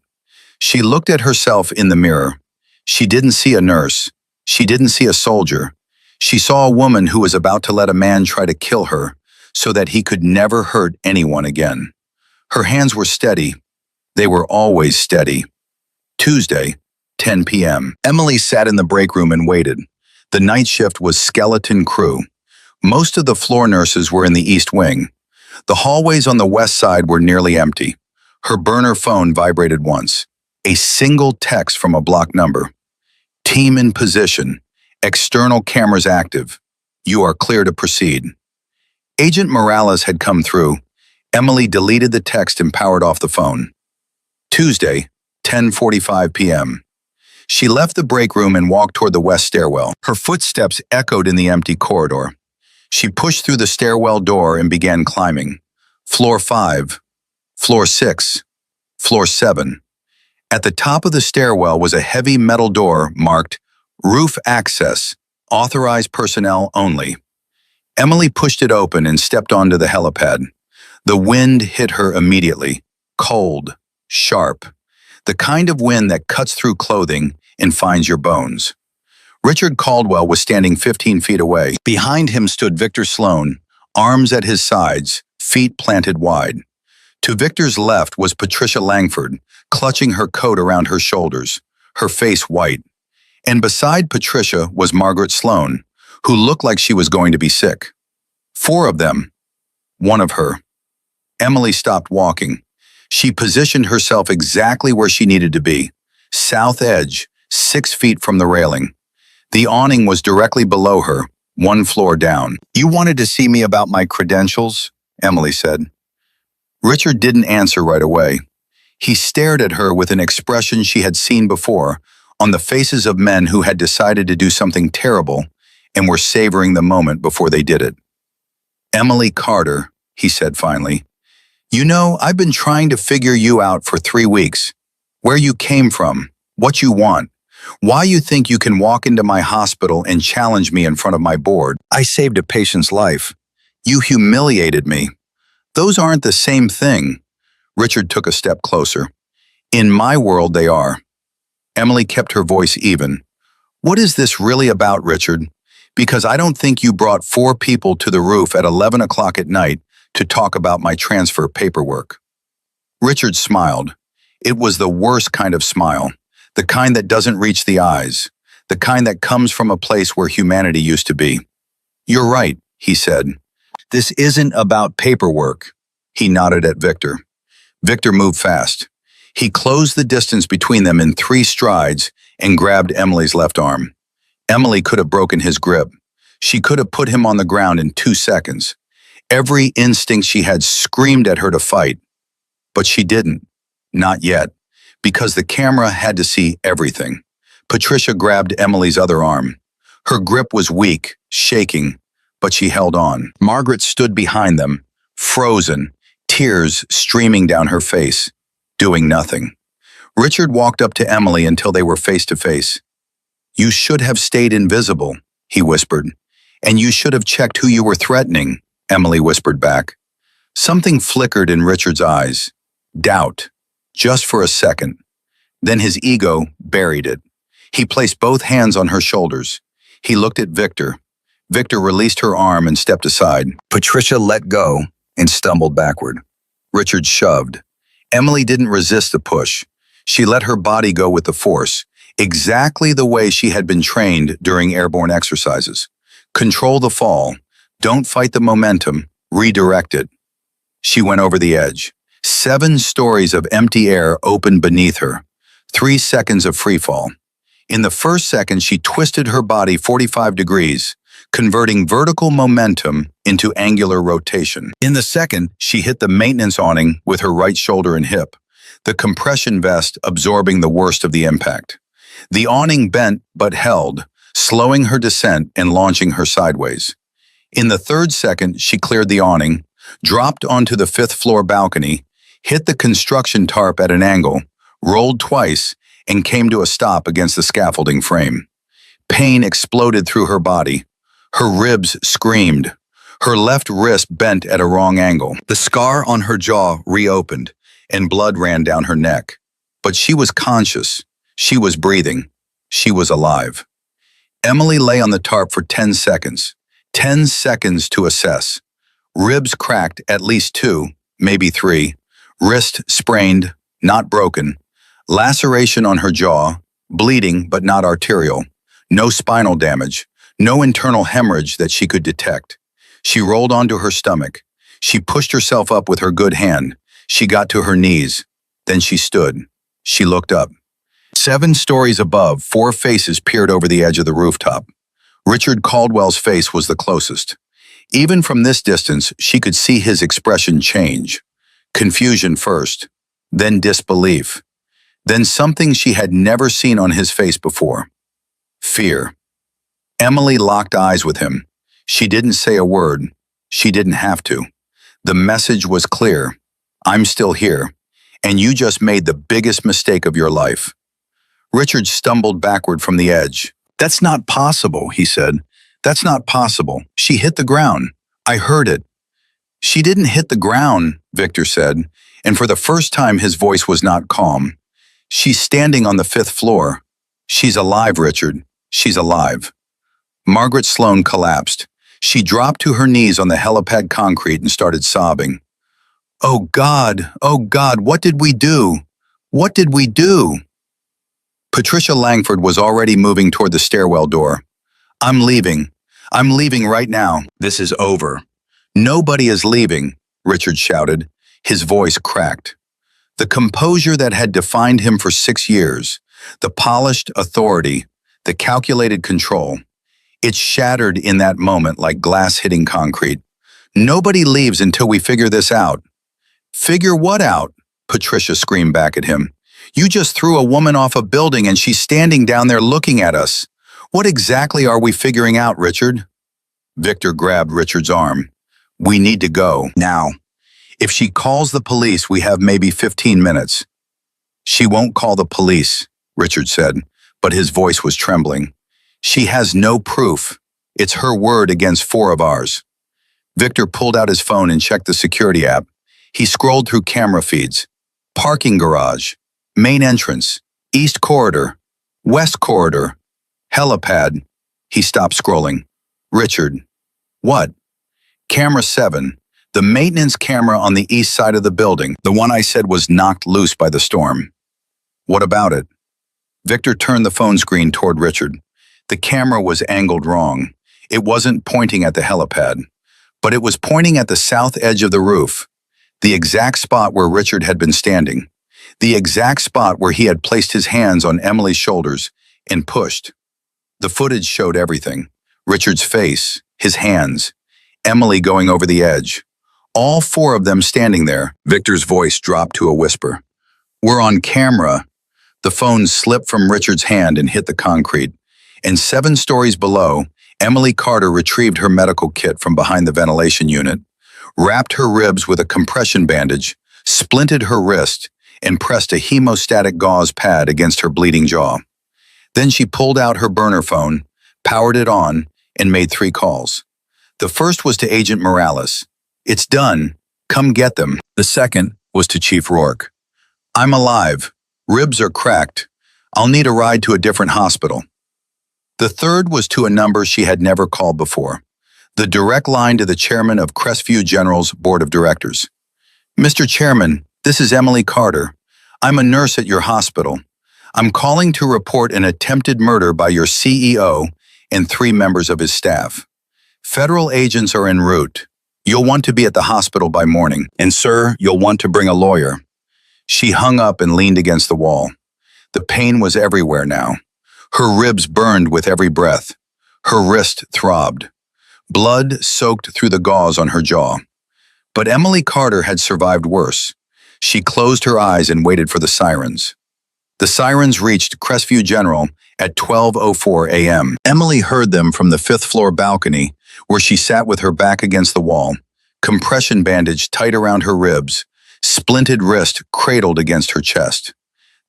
[SPEAKER 1] She looked at herself in the mirror. She didn't see a nurse. She didn't see a soldier. She saw a woman who was about to let a man try to kill her so that he could never hurt anyone again. Her hands were steady. They were always steady. Tuesday, 10 p.m. Emily sat in the break room and waited. The night shift was skeleton crew. Most of the floor nurses were in the east wing. The hallways on the west side were nearly empty. Her burner phone vibrated once. A single text from a blocked number. "Team in position. External cameras active. You are clear to proceed." Agent Morales had come through. Emily deleted the text and powered off the phone. Tuesday, 10:45 p.m. She left the break room and walked toward the west stairwell. Her footsteps echoed in the empty corridor. She pushed through the stairwell door and began climbing. Floor 5, floor 6, floor 7. At the top of the stairwell was a heavy metal door marked "Roof Access, Authorized Personnel Only." Emily pushed it open and stepped onto the helipad. The wind hit her immediately, cold, sharp, the kind of wind that cuts through clothing and finds your bones. Richard Caldwell was standing 15 feet away. Behind him stood Victor Sloan, arms at his sides, feet planted wide. To Victor's left was Patricia Langford, clutching her coat around her shoulders, her face white. And beside Patricia was Margaret Sloan, who looked like she was going to be sick. 4 of them. One of her. Emily stopped walking. She positioned herself exactly where she needed to be. South edge, 6 feet from the railing. The awning was directly below her, 1 floor down. "You wanted to see me about my credentials?" Emily said. Richard didn't answer right away. He stared at her with an expression she had seen before on the faces of men who had decided to do something terrible and were savoring the moment before they did it. "Emily Carter," he said finally, "you know, I've been trying to figure you out for 3 weeks. Where you came from, what you want, why you think you can walk into my hospital and challenge me in front of my board. I saved a patient's life. You humiliated me. Those aren't the same thing." Richard took a step closer. "In my world, they are." Emily kept her voice even. "What is this really about, Richard? Because I don't think you brought 4 people to the roof at 11 o'clock at night to talk about my transfer paperwork." Richard smiled. It was the worst kind of smile, the kind that doesn't reach the eyes, the kind that comes from a place where humanity used to be. "You're right," he said. "This isn't about paperwork." He nodded at Victor. Victor moved fast. He closed the distance between them in 3 strides and grabbed Emily's left arm. Emily could have broken his grip. She could have put him on the ground in 2 seconds. Every instinct she had screamed at her to fight. But she didn't. Not yet. Because the camera had to see everything. Patricia grabbed Emily's other arm. Her grip was weak, shaking, but she held on. Margaret stood behind them, frozen, tears streaming down her face, doing nothing. Richard walked up to Emily until they were face to face. "You should have stayed invisible," he whispered. "And you should have checked who you were threatening," Emily whispered back. Something flickered in Richard's eyes. Doubt. Just for a second. Then his ego buried it. He placed both hands on her shoulders. He looked at Victor. Victor released her arm and stepped aside. Patricia let go and stumbled backward. Richard shoved. Emily didn't resist the push. She let her body go with the force, exactly the way she had been trained during airborne exercises. Control the fall. Don't fight the momentum. Redirect it. She went over the edge. 7 stories of empty air opened beneath her. 3 seconds of freefall. In the first second, she twisted her body 45 degrees, converting vertical momentum into angular rotation. In the second, she hit the maintenance awning with her right shoulder and hip, the compression vest absorbing the worst of the impact. The awning bent but held, slowing her descent and launching her sideways. In the third second, she cleared the awning, dropped onto the 5th floor balcony, hit the construction tarp at an angle, rolled twice, and came to a stop against the scaffolding frame. Pain exploded through her body. Her ribs screamed. Her left wrist bent at a wrong angle. The scar on her jaw reopened, and blood ran down her neck. But she was conscious. She was breathing. She was alive. Emily lay on the tarp for 10 seconds. 10 seconds to assess. Ribs cracked at least 2, maybe 3. Wrist sprained, not broken. Laceration on her jaw, bleeding but not arterial. No spinal damage, no internal hemorrhage that she could detect. She rolled onto her stomach. She pushed herself up with her good hand. She got to her knees. Then she stood. She looked up. 7 stories above, 4 faces peered over the edge of the rooftop. Richard Caldwell's face was the closest. Even from this distance, she could see his expression change. Confusion first, then disbelief, then something she had never seen on his face before. Fear. Emily locked eyes with him. She didn't say a word. She didn't have to. The message was clear. I'm still here, and you just made the biggest mistake of your life. Richard stumbled backward from the edge. That's not possible, he said. That's not possible. She hit the ground. I heard it. She didn't hit the ground, Victor said, and for the first time his voice was not calm. She's standing on the 5th floor. She's alive, Richard. She's alive. Margaret Sloan collapsed. She dropped to her knees on the helipad concrete and started sobbing. Oh God, what did we do? What did we do? Patricia Langford was already moving toward the stairwell door. I'm leaving. I'm leaving right now. This is over. Nobody is leaving, Richard shouted. His voice cracked. The composure that had defined him for 6 years, the polished authority, the calculated control, it shattered in that moment like glass hitting concrete. Nobody leaves until we figure this out. Figure what out? Patricia screamed back at him. You just threw a woman off a building and she's standing down there looking at us. What exactly are we figuring out, Richard? Victor grabbed Richard's arm. We need to go, now. If she calls the police, we have maybe 15 minutes. She won't call the police, Richard said, but his voice was trembling. She has no proof. It's her word against 4 of ours. Victor pulled out his phone and checked the security app. He scrolled through camera feeds. Parking garage, main entrance, east corridor, west corridor, helipad. He stopped scrolling. Richard. What? Camera 7, the maintenance camera on the east side of the building, the one I said was knocked loose by the storm. What about it? Victor turned the phone screen toward Richard. The camera was angled wrong. It wasn't pointing at the helipad, but it was pointing at the south edge of the roof, the exact spot where Richard had been standing, the exact spot where he had placed his hands on Emily's shoulders and pushed. The footage showed everything. Richard's face, his hands, Emily going over the edge. All 4 of them standing there. Victor's voice dropped to a whisper. We're on camera. The phone slipped from Richard's hand and hit the concrete. And 7 stories below, Emily Carter retrieved her medical kit from behind the ventilation unit, wrapped her ribs with a compression bandage, splinted her wrist, and pressed a hemostatic gauze pad against her bleeding jaw. Then she pulled out her burner phone, powered it on, and made 3 calls. The first was to Agent Morales. It's done. Come get them. The second was to Chief Rourke. I'm alive. Ribs are cracked. I'll need a ride to a different hospital. The third was to a number she had never called before, the direct line to the chairman of Crestview General's board of directors. Mr. Chairman, this is Emily Carter. I'm a nurse at your hospital. I'm calling to report an attempted murder by your CEO and 3 members of his staff. Federal agents are en route. You'll want to be at the hospital by morning, and sir, you'll want to bring a lawyer. She hung up and leaned against the wall. The pain was everywhere now. Her ribs burned with every breath. Her wrist throbbed. Blood soaked through the gauze on her jaw. But Emily Carter had survived worse. She closed her eyes and waited for the sirens. The sirens reached Crestview General at 12:04 a.m. Emily heard them from the 5th floor balcony, where she sat with her back against the wall, compression bandage tight around her ribs, splinted wrist cradled against her chest.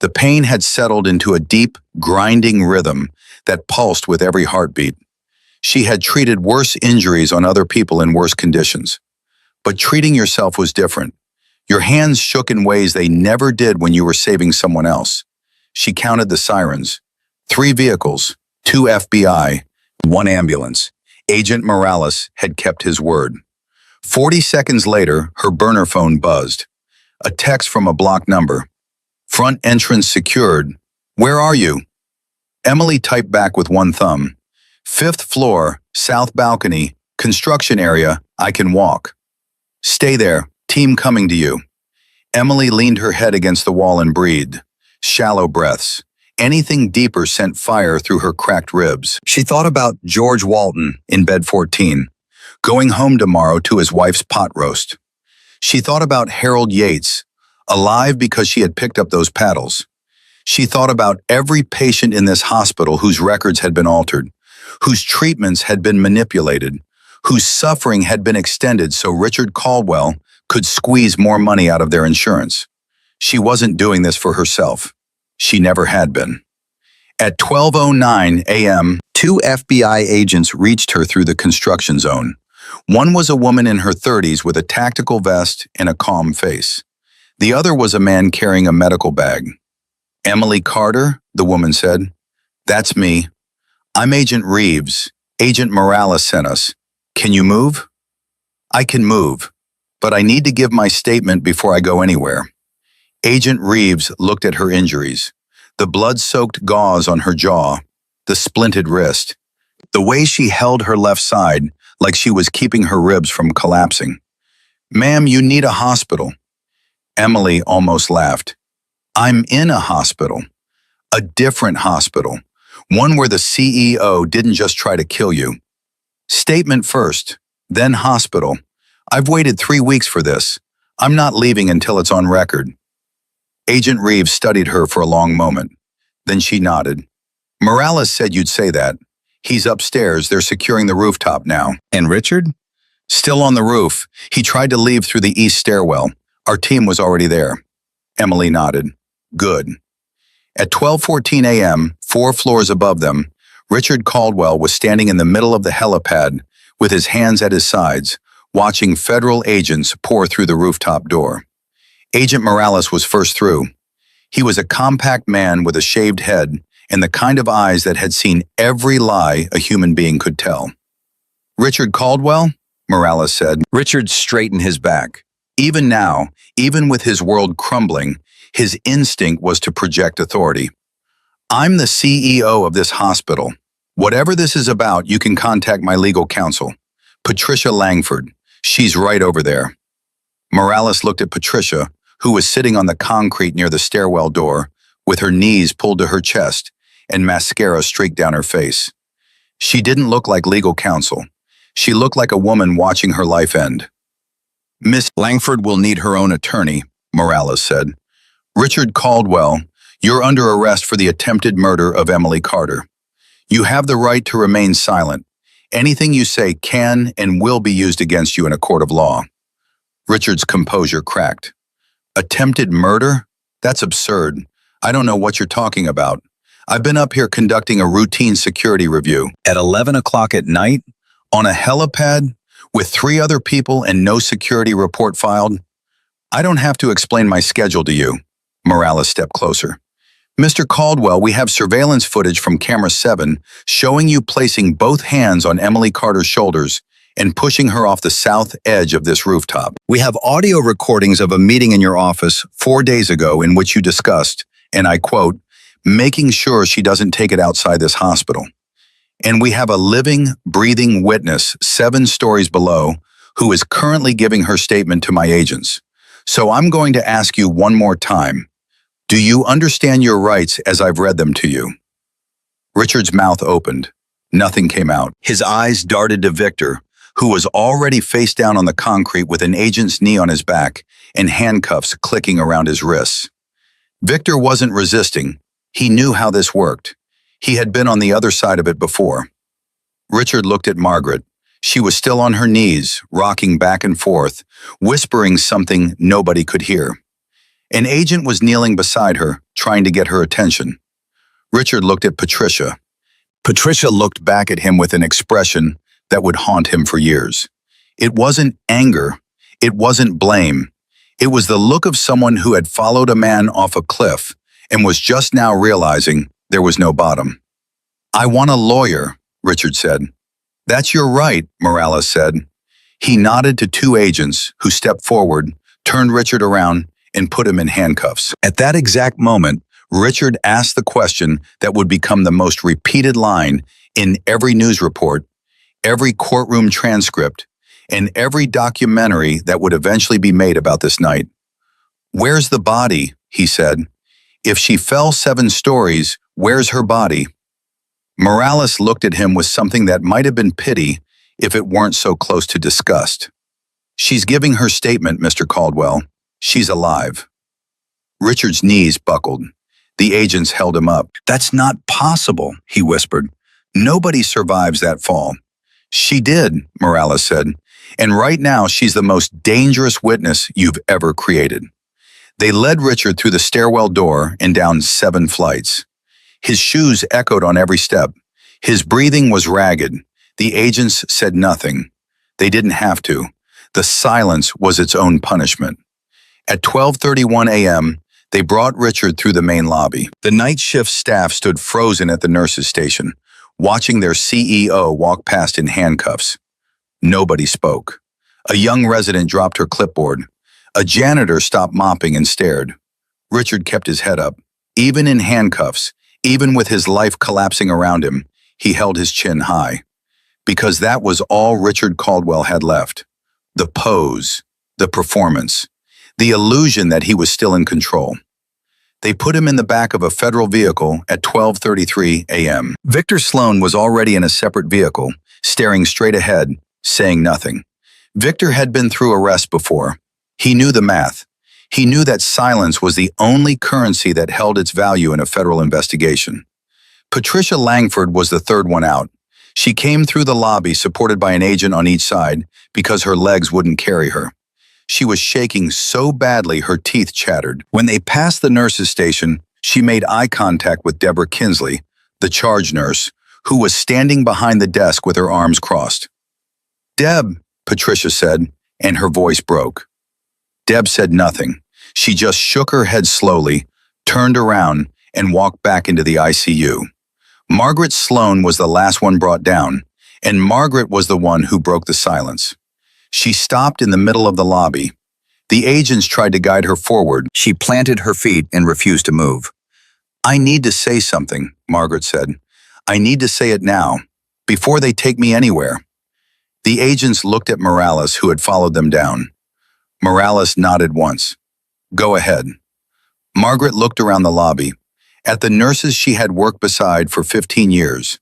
[SPEAKER 1] The pain had settled into a deep, grinding rhythm that pulsed with every heartbeat. She had treated worse injuries on other people in worse conditions. But treating yourself was different. Your hands shook in ways they never did when you were saving someone else. She counted the sirens. 3 vehicles, 2 FBI, 1 ambulance. Agent Morales had kept his word. 40 seconds later, her burner phone buzzed. A text from a blocked number. Front entrance secured. Where are you? Emily typed back with 1 thumb. 5th floor, south balcony, construction area, I can walk. Stay there, team coming to you. Emily leaned her head against the wall and breathed. Shallow breaths. Anything deeper sent fire through her cracked ribs. She thought about George Walton in bed 14, going home tomorrow to his wife's pot roast. She thought about Harold Yates, alive because she had picked up those paddles. She thought about every patient in this hospital whose records had been altered, whose treatments had been manipulated, whose suffering had been extended so Richard Caldwell could squeeze more money out of their insurance. She wasn't doing this for herself. She never had been. At 12:09 a.m., 2 FBI agents reached her through the construction zone. One was a woman in her 30s with a tactical vest and a calm face. The other was a man carrying a medical bag. Emily Carter, the woman said. That's me. I'm Agent Reeves. Agent Morales sent us. Can you move? I can move, but I need to give my statement before I go anywhere. Agent Reeves looked at her injuries. The blood-soaked gauze on her jaw, the splinted wrist, the way she held her left side like she was keeping her ribs from collapsing. Ma'am, you need a hospital. Emily almost laughed. I'm in a hospital. A different hospital. One where the CEO didn't just try to kill you. Statement first, then hospital. I've waited 3 weeks for this. I'm not leaving until it's on record. Agent Reeves studied her for a long moment. Then she nodded. Morales said you'd say that. He's upstairs. They're securing the rooftop now.
[SPEAKER 2] And Richard?
[SPEAKER 1] Still on the roof. He tried to leave through the east stairwell. Our team was already there. Emily nodded. Good. At 12:14 a.m., 4 floors above them, Richard Caldwell was standing in the middle of the helipad with his hands at his sides, watching federal agents pour through the rooftop door. Agent Morales was first through. He was a compact man with a shaved head and the kind of eyes that had seen every lie a human being could tell. Richard Caldwell? Morales said.
[SPEAKER 2] Richard straightened his back.
[SPEAKER 1] Even now, even with his world crumbling, his instinct was to project authority. I'm the CEO of this hospital. Whatever this is about, you can contact my legal counsel, Patricia Langford. She's right over there. Morales looked at Patricia, who was sitting on the concrete near the stairwell door, with her knees pulled to her chest and mascara streaked down her face. She didn't look like legal counsel. She looked like a woman watching her life end. Miss Langford will need her own attorney, Morales said. Richard Caldwell, you're under arrest for the attempted murder of Emily Carter. You have the right to remain silent. Anything you say can and will be used against you in a court of law. Richard's composure cracked. Attempted murder? That's absurd. I don't know what you're talking about. I've been up here conducting a routine security review. At 11 o'clock at night? On a helipad? With 3 other people and no security report filed? I don't have to explain my schedule to you. Morales stepped closer. Mr. Caldwell, we have surveillance footage from camera 7 showing you placing both hands on Emily Carter's shoulders and pushing her off the south edge of this rooftop. We have audio recordings of a meeting in your office 4 days ago in which you discussed, and I quote, making sure she doesn't take it outside this hospital. And we have a living, breathing witness 7 stories below who is currently giving her statement to my agents. So I'm going to ask you one more time. Do you understand your rights as I've read them to you? Richard's mouth opened. Nothing came out. His eyes darted to Victor, who was already face down on the concrete with an agent's knee on his back and handcuffs clicking around his wrists. Victor wasn't resisting. He knew how this worked. He had been on the other side of it before. Richard looked at Margaret. She was still on her knees, rocking back and forth, whispering something nobody could hear. An agent was kneeling beside her, trying to get her attention. Richard looked at Patricia. Patricia looked back at him with an expression that would haunt him for years. It wasn't anger. It wasn't blame. It was the look of someone who had followed a man off a cliff and was just now realizing there was no bottom. I want a lawyer, Richard said. That's your right, Morales said. He nodded to 2 agents who stepped forward, turned Richard around, and put him in handcuffs. At that exact moment, Richard asked the question that would become the most repeated line in every news report, every courtroom transcript, and every documentary that would eventually be made about this night. Where's the body? He said. If she fell 7 stories, where's her body? Morales looked at him with something that might have been pity if it weren't so close to disgust. She's giving her statement, Mr. Caldwell. She's alive. Richard's knees buckled. The agents held him up. That's not possible, he whispered. Nobody survives that fall. She did, Morales said. And right now she's the most dangerous witness you've ever created. They led Richard through the stairwell door and down 7 flights. His shoes echoed on every step. His breathing was ragged. The agents said nothing. They didn't have to. The silence was its own punishment. At 12:31 a.m., they brought Richard through the main lobby. The night shift staff stood frozen at the nurses' station, watching their CEO walk past in handcuffs. Nobody spoke. A young resident dropped her clipboard. A janitor stopped mopping and stared. Richard kept his head up. Even in handcuffs, even with his life collapsing around him, he held his chin high. Because that was all Richard Caldwell had left. The pose, the performance, the illusion that he was still in control. They put him in the back of a federal vehicle at 12:33 a.m. Victor Sloan was already in a separate vehicle, staring straight ahead, saying nothing. Victor had been through arrest before. He knew the math. He knew that silence was the only currency that held its value in a federal investigation. Patricia Langford was the third one out. She came through the lobby supported by an agent on each side because her legs wouldn't carry her. She was shaking so badly her teeth chattered. When they passed the nurse's station, she made eye contact with Deborah Kinsley, the charge nurse, who was standing behind the desk with her arms crossed. "Deb," Patricia said, and her voice broke. Deb said nothing. She just shook her head slowly, turned around, and walked back into the ICU. Margaret Sloan was the last one brought down, and Margaret was the one who broke the silence. She stopped in the middle of the lobby. The agents tried to guide her forward. She planted her feet and refused to move. "I need to say something," Margaret said. "I need to say it now, before they take me anywhere." The agents looked at Morales, who had followed them down. Morales nodded once. "Go ahead." Margaret looked around the lobby, at the nurses she had worked beside for 15 years,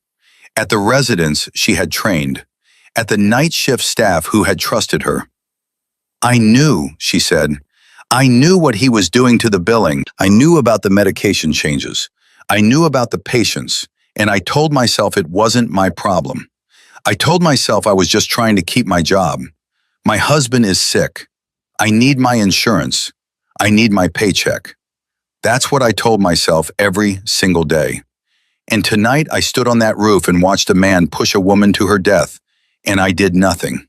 [SPEAKER 1] at the residents she had trained, at the night shift staff who had trusted her. "I knew," she said. "I knew what he was doing to the billing. I knew about the medication changes. I knew about the patients, and I told myself it wasn't my problem. I told myself I was just trying to keep my job. My husband is sick. I need my insurance. I need my paycheck." That's what I told myself every single day. And tonight I stood on that roof and watched a man push a woman to her death, and I did nothing.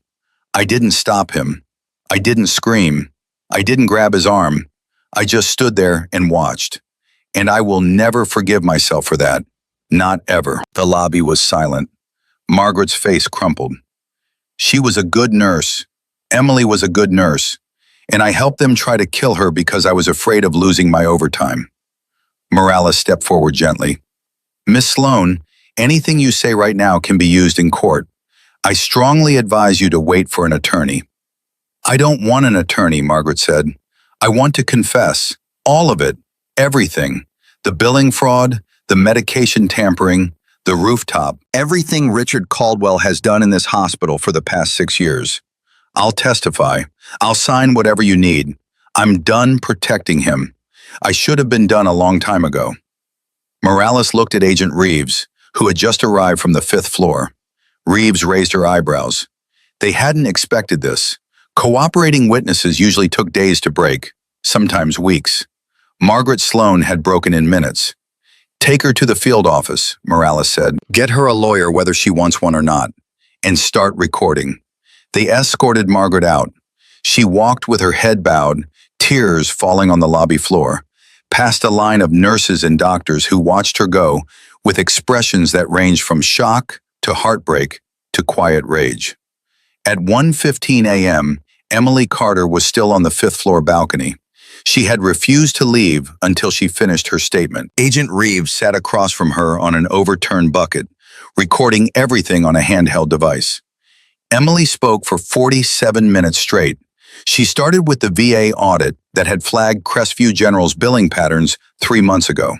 [SPEAKER 1] I didn't stop him. I didn't scream. I didn't grab his arm. I just stood there and watched. And I will never forgive myself for that. Not ever. The lobby was silent. Margaret's face crumpled. She was a good nurse. Emily was a good nurse. And I helped them try to kill her because I was afraid of losing my overtime. Morales stepped forward gently. "Miss Sloan, anything you say right now can be used in court. I strongly advise you to wait for an attorney." "I don't want an attorney," Margaret said. "I want to confess. All of it. Everything. The billing fraud, the medication tampering, the rooftop. Everything Richard Caldwell has done in this hospital for the past 6 years. I'll testify. I'll sign whatever you need. I'm done protecting him. I should have been done a long time ago." Morales looked at Agent Reeves, who had just arrived from the 5th floor. Reeves raised her eyebrows. They hadn't expected this. Cooperating witnesses usually took days to break, sometimes weeks. Margaret Sloan had broken in minutes. "Take her to the field office," Morales said. "Get her a lawyer whether she wants one or not, and start recording." They escorted Margaret out. She walked with her head bowed, tears falling on the lobby floor, past a line of nurses and doctors who watched her go with expressions that ranged from shock to heartbreak to quiet rage. At 1:15 a.m., Emily Carter was still on the 5th floor balcony. She had refused to leave until she finished her statement. Agent Reeves sat across from her on an overturned bucket, recording everything on a handheld device. Emily spoke for 47 minutes straight. She started with the VA audit that had flagged Crestview General's billing patterns 3 months ago.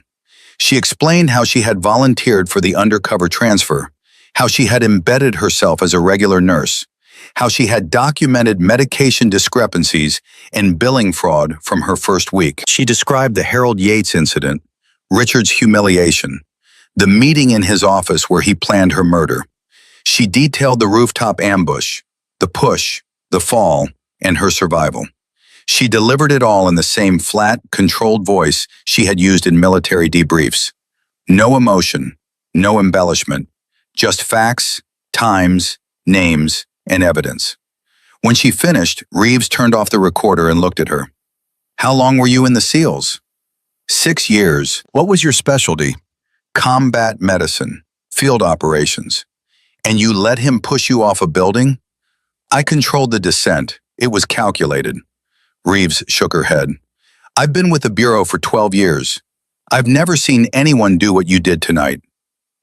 [SPEAKER 1] She explained how she had volunteered for the undercover transfer, how she had embedded herself as a regular nurse, how she had documented medication discrepancies and billing fraud from her first week. She described the Harold Yates incident, Richard's humiliation, the meeting in his office where he planned her murder. She detailed the rooftop ambush, the push, the fall, and her survival. She delivered it all in the same flat, controlled voice she had used in military debriefs. No emotion, no embellishment, just facts, times, names, and evidence. When she finished, Reeves turned off the recorder and looked at her. "How long were you in the SEALs?" 6 years. "What was your specialty?" "Combat medicine. field operations. And you let him push you off a building? I controlled the descent. It was calculated. Reeves shook her head. I've been with the Bureau for 12 years. I've never seen anyone do what you did tonight.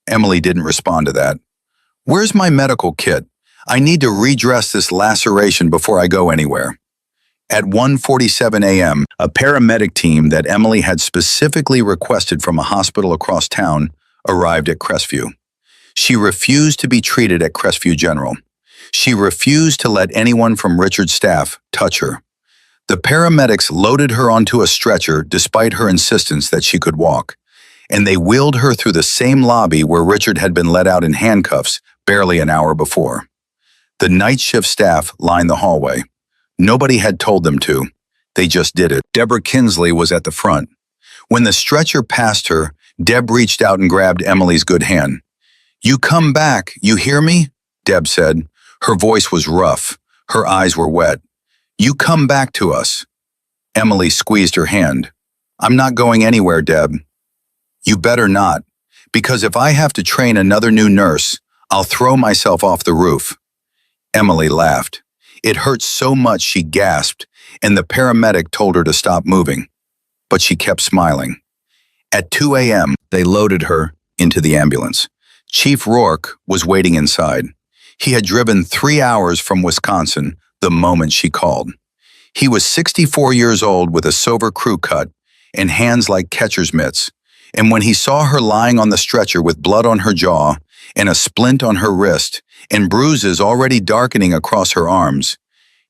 [SPEAKER 1] Emily didn't respond to that. Where's my medical kit? I need to redress this laceration before I go anywhere. At 1:47 a.m., a paramedic team that Emily had specifically requested from a hospital across town arrived at Crestview. She refused to be treated at Crestview General. She refused to let anyone from Richard's staff touch her. The paramedics loaded her onto a stretcher despite her insistence that she could walk, and they wheeled her through the same lobby where Richard had been let out in handcuffs barely an hour before. The night shift staff lined the hallway. Nobody had told them to. They just did it. Deborah Kinsley was at the front. When the stretcher passed her, Deb reached out and grabbed Emily's good hand. "You come back, you hear me?" Deb said. Her voice was rough. Her eyes were wet. "You come back to us." Emily squeezed her hand. "I'm not going anywhere, Deb." "You better not, because if I have to train another new nurse, I'll throw myself off the roof." Emily laughed. It hurt so much she gasped, and the paramedic told her to stop moving. But she kept smiling. At 2 a.m., they loaded her into the ambulance. Chief Rourke was waiting inside. He had driven 3 hours from Wisconsin the moment she called. He was 64 years old with a silver crew cut and hands like catcher's mitts, and when he saw her lying on the stretcher with blood on her jaw and a splint on her wrist and bruises already darkening across her arms,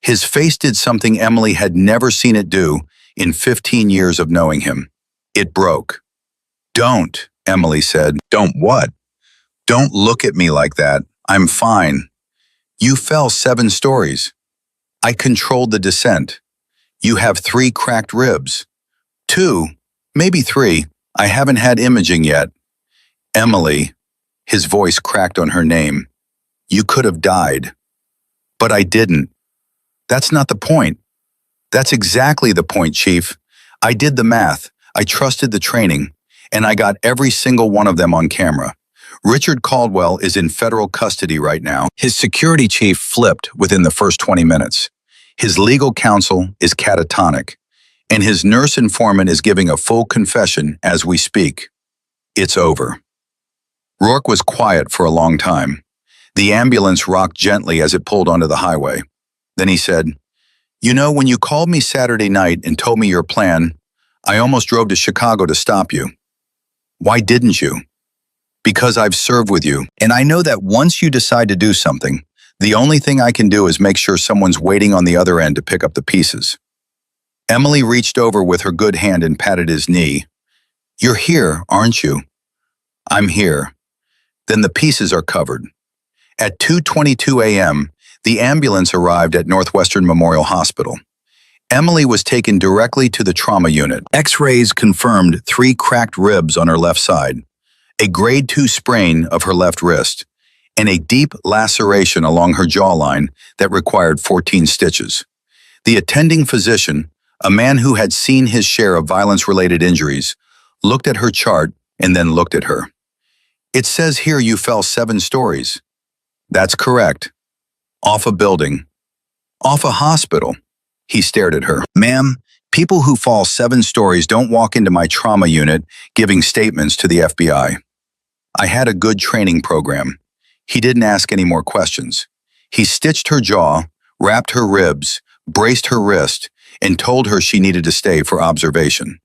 [SPEAKER 1] his face did something Emily had never seen it do in 15 years of knowing him. It broke. "Don't," Emily said. "Don't what?" "Don't look at me like that. I'm fine. You fell 7 stories. I controlled the descent. You have 3 cracked ribs. 2, maybe 3. I haven't had imaging yet." "Emily," his voice cracked on her name. "You could have died." "But I didn't." "That's not the point." "That's exactly the point, Chief. I did the math, I trusted the training, and I got every single one of them on camera. Richard Caldwell is in federal custody right now." His security chief flipped within the first 20 minutes. His legal counsel is catatonic, and his nurse informant is giving a full confession as we speak. It's over. Rourke was quiet for a long time. The ambulance rocked gently as it pulled onto the highway. Then he said, "You know, when you called me Saturday night and told me your plan, I almost drove to Chicago to stop you." "Why didn't you?" "Because I've served with you, and I know that once you decide to do something, the only thing I can do is make sure someone's waiting on the other end to pick up the pieces." Emily reached over with her good hand and patted his knee. "You're here, aren't you?" "I'm here." "Then the pieces are covered." At 2:22 a.m., the ambulance arrived at Northwestern Memorial Hospital. Emily was taken directly to the trauma unit. X-rays confirmed 3 cracked ribs on her left side, a grade 2 sprain of her left wrist, and a deep laceration along her jawline that required 14 stitches. The attending physician, a man who had seen his share of violence-related injuries, looked at her chart and then looked at her. "It says here you fell 7 stories." "That's correct." "Off a building." "Off a hospital." He stared at her. "Ma'am, people who fall 7 stories don't walk into my trauma unit giving statements to the FBI. I had a good training program." He didn't ask any more questions. He stitched her jaw, wrapped her ribs, braced her wrist, and told her she needed to stay for observation.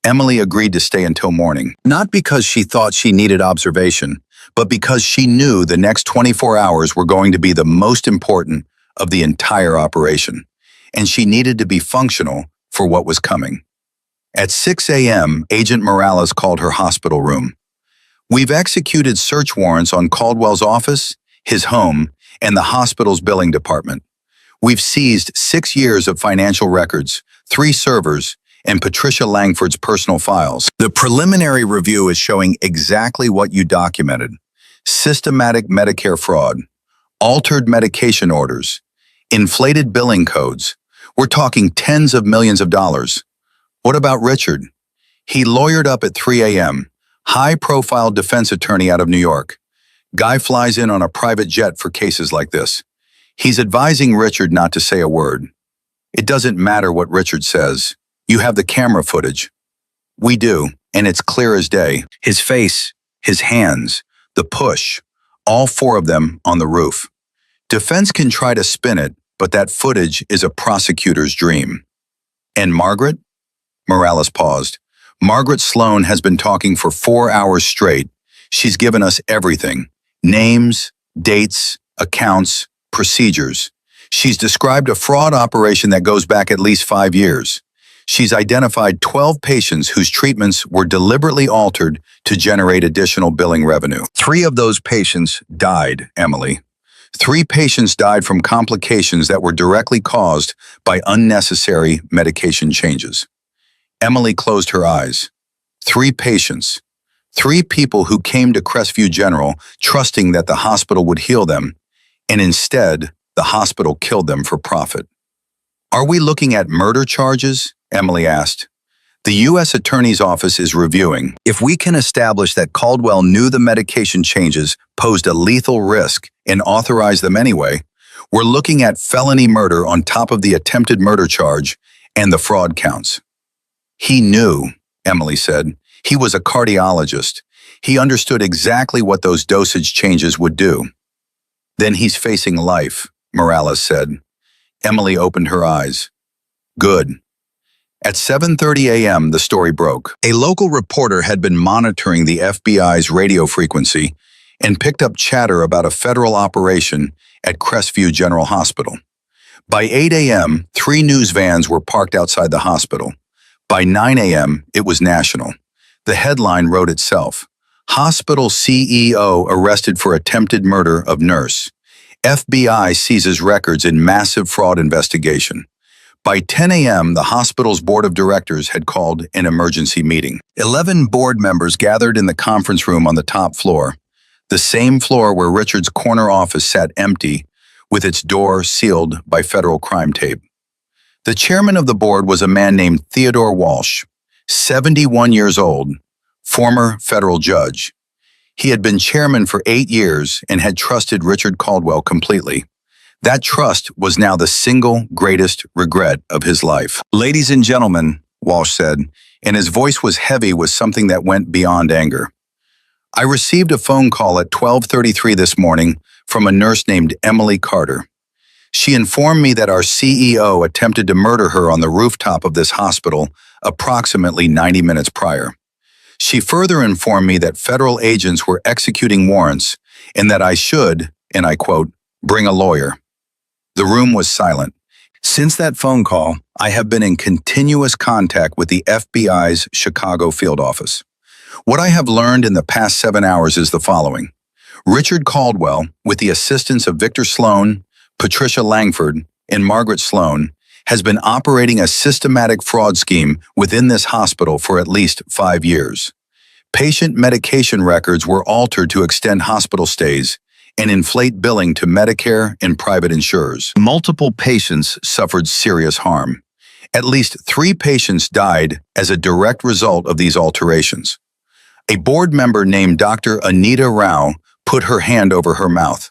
[SPEAKER 1] Emily agreed to stay until morning, not because she thought she needed observation, but because she knew the next 24 hours were going to be the most important of the entire operation, and she needed to be functional for what was coming. At 6 a.m., Agent Morales called her hospital room. "We've executed search warrants on Caldwell's office, his home, and the hospital's billing department. We've seized 6 years of financial records, 3 servers, and Patricia Langford's personal files. The preliminary review is showing exactly what you documented: systematic Medicare fraud, altered medication orders, inflated billing codes. We're talking tens of millions of dollars. What about Richard?" He lawyered up at 3 a.m., high-profile defense attorney out of New York. Guy flies in on a private jet for cases like this. He's advising Richard not to say a word. It doesn't matter what Richard says. You have the camera footage. We do, and it's clear as day. His face, his hands, the push, all four of them on the roof. Defense can try to spin it, but that footage is a prosecutor's dream. And Margaret? Morales paused. Margaret Sloan has been talking for 4 hours straight. She's given us everything. Names, dates, accounts, procedures. She's described a fraud operation that goes back at least 5 years. She's identified 12 patients whose treatments were deliberately altered to generate additional billing revenue. 3 of those patients died, Emily. 3 patients died from complications that were directly caused by unnecessary medication changes. Emily closed her eyes. 3 patients. 3 people who came to Crestview General trusting that the hospital would heal them, and instead, the hospital killed them for profit. Are we looking at murder charges? Emily asked. The U.S. Attorney's Office is reviewing. If we can establish that Caldwell knew the medication changes posed a lethal risk and authorized them anyway, we're looking at felony murder on top of the attempted murder charge and the fraud counts. He knew, Emily said. He was a cardiologist. He understood exactly what those dosage changes would do. Then he's facing life, Morales said. Emily opened her eyes. Good. At 7:30 a.m., the story broke. A local reporter had been monitoring the FBI's radio frequency and picked up chatter about a federal operation at Crestview General Hospital. By 8 a.m., 3 news vans were parked outside the hospital. By 9 a.m., it was national. The headline wrote itself. Hospital CEO arrested for attempted murder of nurse. FBI seizes records in massive fraud investigation. By 10 a.m., the hospital's board of directors had called an emergency meeting. 11 board members gathered in the conference room on the top floor, the same floor where Richard's corner office sat empty, with its door sealed by federal crime tape. The chairman of the board was a man named Theodore Walsh, 71 years old, former federal judge. He had been chairman for 8 years and had trusted Richard Caldwell completely. That trust was now the single greatest regret of his life. Ladies and gentlemen, Walsh said, and his voice was heavy with something that went beyond anger. I received a phone call at 12:33 this morning from a nurse named Emily Carter. She informed me that our CEO attempted to murder her on the rooftop of this hospital approximately 90 minutes prior. She further informed me that federal agents were executing warrants and that I should, and I quote, bring a lawyer. The room was silent. Since that phone call, I have been in continuous contact with the FBI's Chicago field office. What I have learned in the past 7 hours is the following. Richard Caldwell, with the assistance of Victor Sloan, Patricia Langford, and Margaret Sloan, has been operating a systematic fraud scheme within this hospital for at least 5 years. Patient medication records were altered to extend hospital stays and inflate billing to Medicare and private insurers. Multiple patients suffered serious harm. At least 3 patients died as a direct result of these alterations. A board member named Dr. Anita Rao put her hand over her mouth.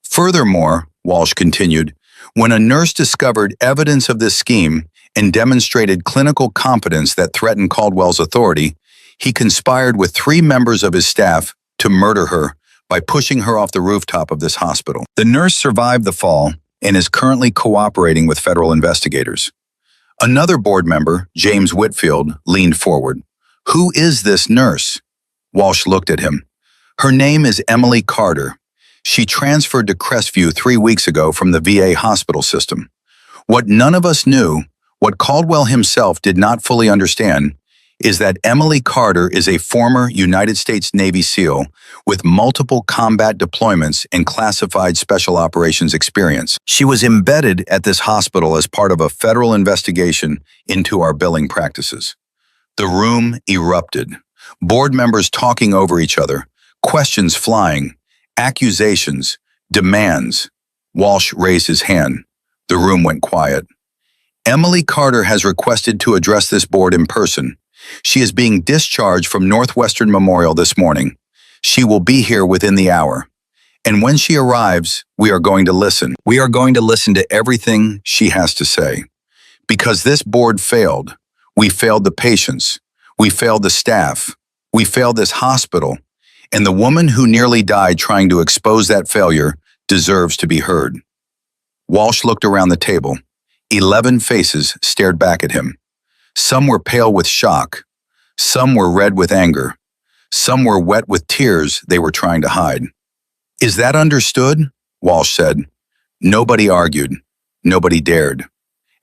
[SPEAKER 1] Furthermore, Walsh continued, when a nurse discovered evidence of this scheme and demonstrated clinical competence that threatened Caldwell's authority, he conspired with 3 members of his staff to murder her by pushing her off the rooftop of this hospital. The nurse survived the fall and is currently cooperating with federal investigators. Another board member, James Whitfield, leaned forward. Who is this nurse? Walsh looked at him. Her name is Emily Carter. She transferred to Crestview 3 weeks ago from the VA hospital system. What none of us knew, what Caldwell himself did not fully understand, is that Emily Carter is a former United States Navy SEAL with multiple combat deployments and classified special operations experience. She was embedded at this hospital as part of a federal investigation into our billing practices. The room erupted, board members talking over each other, questions flying, accusations, demands. Walsh raised his hand. The room went quiet. Emily Carter has requested to address this board in person. She is being discharged from Northwestern Memorial this morning. She will be here within the hour. And when she arrives, we are going to listen. We are going to listen to everything she has to say. Because this board failed. We failed the patients. We failed the staff. We failed this hospital. And the woman who nearly died trying to expose that failure deserves to be heard. Walsh looked around the table. 11 faces stared back at him. Some were pale with shock. Some were red with anger. Some were wet with tears they were trying to hide. "Is that understood?" Walsh said. Nobody argued. Nobody dared.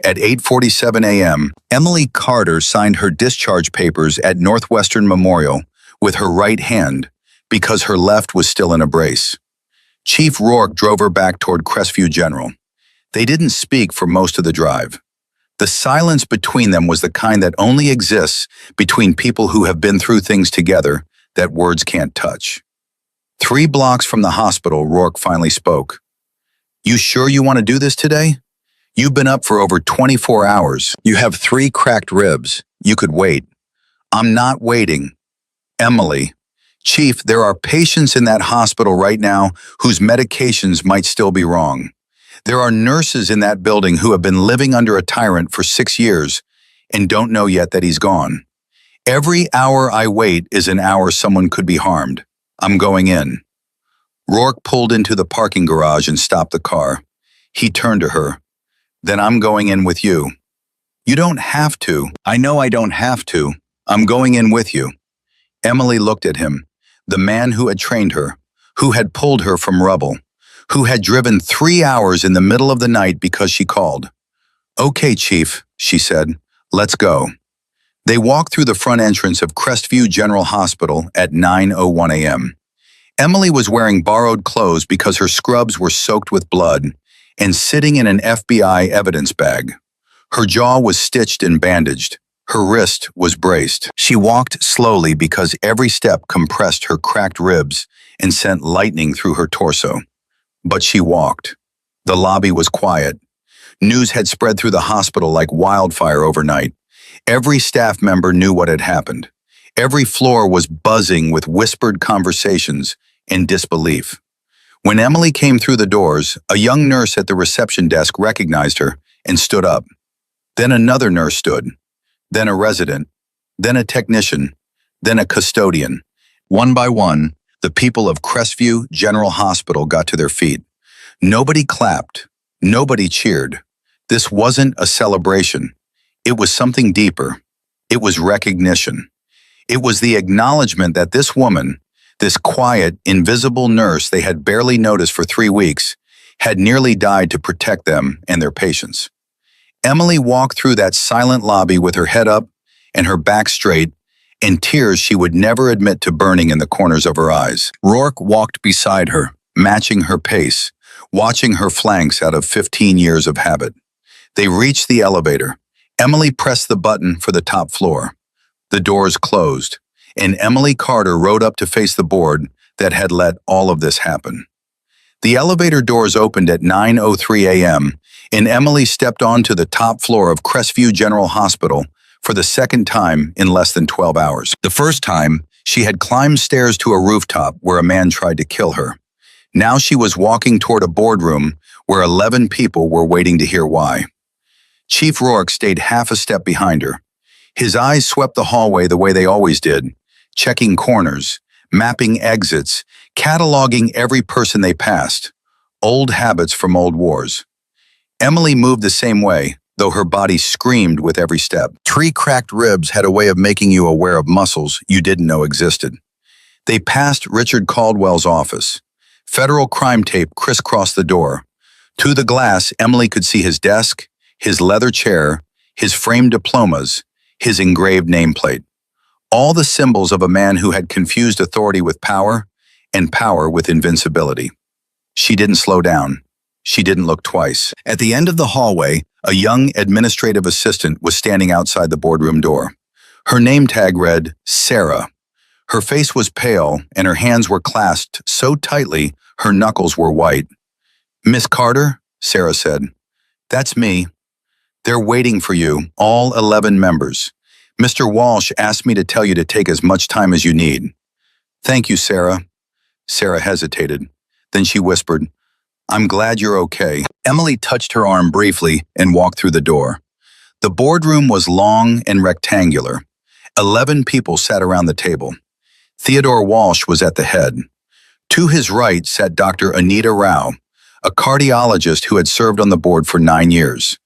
[SPEAKER 1] At 8:47 a.m., Emily Carter signed her discharge papers at Northwestern Memorial with her right hand because her left was still in a brace. Chief Rourke drove her back toward Crestview General. They didn't speak for most of the drive. The silence between them was the kind that only exists between people who have been through things together that words can't touch. 3 blocks from the hospital, Rourke finally spoke. "You sure you want to do this today? You've been up for over 24 hours. You have 3 cracked ribs. You could wait." "I'm not waiting." "Emily, Chief, there are patients in that hospital right now whose medications might still be wrong. There are nurses in that building who have been living under a tyrant for 6 years and don't know yet that he's gone. Every hour I wait is an hour someone could be harmed. I'm going in." Rourke pulled into the parking garage and stopped the car. He turned to her. "Then I'm going in with you." "You don't have to." "I know I don't have to. I'm going in with you." Emily looked at him, the man who had trained her, who had pulled her from rubble, who had driven 3 hours in the middle of the night because she called. "Okay, Chief," she said. "Let's go." They walked through the front entrance of Crestview General Hospital at 9:01 a.m. Emily was wearing borrowed clothes because her scrubs were soaked with blood and sitting in an FBI evidence bag. Her jaw was stitched and bandaged. Her wrist was braced. She walked slowly because every step compressed her cracked ribs and sent lightning through her torso. But she walked. The lobby was quiet. News had spread through the hospital like wildfire overnight. Every staff member knew what had happened. Every floor was buzzing with whispered conversations and disbelief. When Emily came through the doors, a young nurse at the reception desk recognized her and stood up. Then another nurse stood. Then a resident. Then a technician. Then a custodian. One by one, the people of Crestview General Hospital got to their feet. Nobody clapped. Nobody cheered. This wasn't a celebration. It was something deeper. It was recognition. It was the acknowledgement that this woman, this quiet, invisible nurse they had barely noticed for 3 weeks, had nearly died to protect them and their patients. Emily walked through that silent lobby with her head up and her back straight, and tears she would never admit to burning in the corners of her eyes. Rourke walked beside her, matching her pace, watching her flanks out of 15 years of habit. They reached the elevator. Emily pressed the button for the top floor. The doors closed, and Emily Carter rode up to face the board that had let all of this happen. The elevator doors opened at 9:03 a.m., and Emily stepped onto the top floor of Crestview General Hospital for the second time in less than 12 hours. The first time, she had climbed stairs to a rooftop where a man tried to kill her. Now she was walking toward a boardroom where 11 people were waiting to hear why. Chief Rourke stayed half a step behind her. His eyes swept the hallway the way they always did, checking corners, mapping exits, cataloging every person they passed. Old habits from old wars. Emily moved the same way, though her body screamed with every step. 3 cracked ribs had a way of making you aware of muscles you didn't know existed. They passed Richard Caldwell's office. Federal crime tape crisscrossed the door. To the glass, Emily could see his desk, his leather chair, his framed diplomas, his engraved nameplate. All the symbols of a man who had confused authority with power and power with invincibility. She didn't slow down. She didn't look twice. At the end of the hallway, a young administrative assistant was standing outside the boardroom door. Her name tag read, Sarah. Her face was pale, and her hands were clasped so tightly her knuckles were white. "Miss Carter," Sarah said. "That's me. They're waiting for you, all 11 members. Mr. Walsh asked me to tell you to take as much time as you need." "Thank you, Sarah." Sarah hesitated. Then she whispered, "I'm glad you're okay." Emily touched her arm briefly and walked through the door. The boardroom was long and rectangular. 11 people sat around the table. Theodore Walsh was at the head. To his right sat Dr. Anita Rao, a cardiologist who had served on the board for 9 years.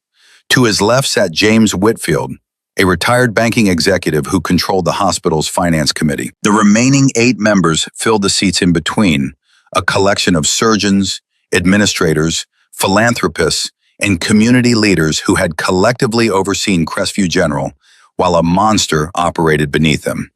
[SPEAKER 1] To his left sat James Whitfield, a retired banking executive who controlled the hospital's finance committee. The remaining 8 members filled the seats in between, a collection of surgeons, administrators, philanthropists, and community leaders who had collectively overseen Crestview General while a monster operated beneath them.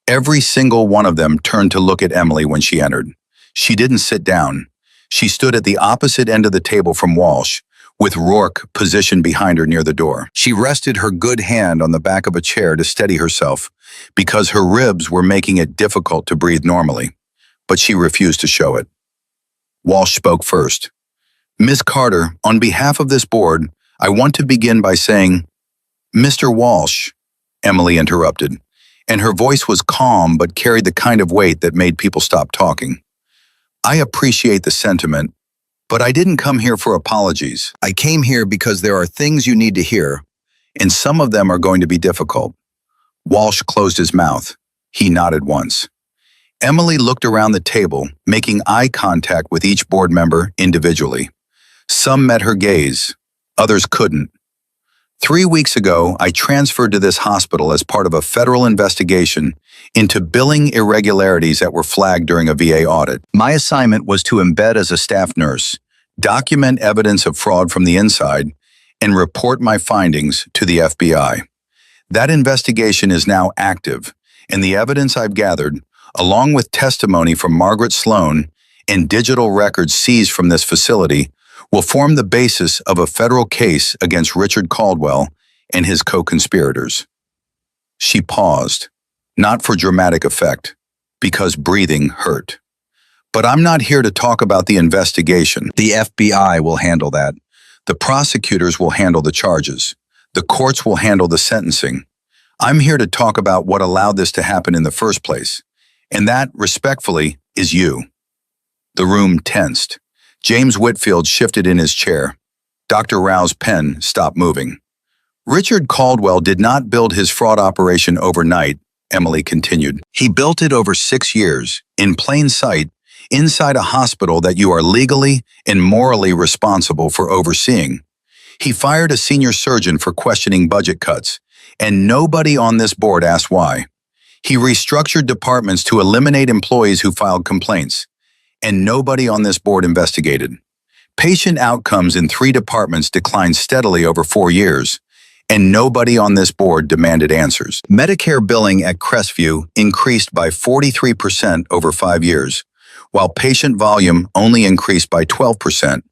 [SPEAKER 1] Every single one of them turned to look at Emily when she entered. She didn't sit down. She stood at the opposite end of the table from Walsh, with Rourke positioned behind her near the door. She rested her good hand on the back of a chair to steady herself because her ribs were making it difficult to breathe normally, but she refused to show it. Walsh spoke first. "Ms. Carter, on behalf of this board, I want to begin by saying—" "Mr. Walsh," Emily interrupted, and her voice was calm but carried the kind of weight that made people stop talking. "I appreciate the sentiment, but I didn't come here for apologies. I came here because there are things you need to hear, and some of them are going to be difficult." Walsh closed his mouth. He nodded once. Emily looked around the table, making eye contact with each board member individually. Some met her gaze, others couldn't. 3 weeks ago, I transferred to this hospital as part of a federal investigation into billing irregularities that were flagged during a VA audit. My assignment was to embed as a staff nurse, document evidence of fraud from the inside, and report my findings to the FBI. That investigation is now active, and the evidence I've gathered, along with testimony from Margaret Sloan and digital records seized from this facility, will form the basis of a federal case against Richard Caldwell and his co-conspirators. She paused, not for dramatic effect, because breathing hurt. "But I'm not here to talk about the investigation. The FBI will handle that. The prosecutors will handle the charges. The courts will handle the sentencing. I'm here to talk about what allowed this to happen in the first place, and that, respectfully, is you." The room tensed. James Whitfield shifted in his chair. Dr. Rao's pen stopped moving. "Richard Caldwell did not build his fraud operation overnight," Emily continued. "He built it over 6 years, in plain sight, inside a hospital that you are legally and morally responsible for overseeing. He fired a senior surgeon for questioning budget cuts, and nobody on this board asked why. He restructured departments to eliminate employees who filed complaints, and nobody on this board investigated. Patient outcomes in 3 departments declined steadily over 4 years, and nobody on this board demanded answers. Medicare billing at Crestview increased by 43% over 5 years, while patient volume only increased by 12%,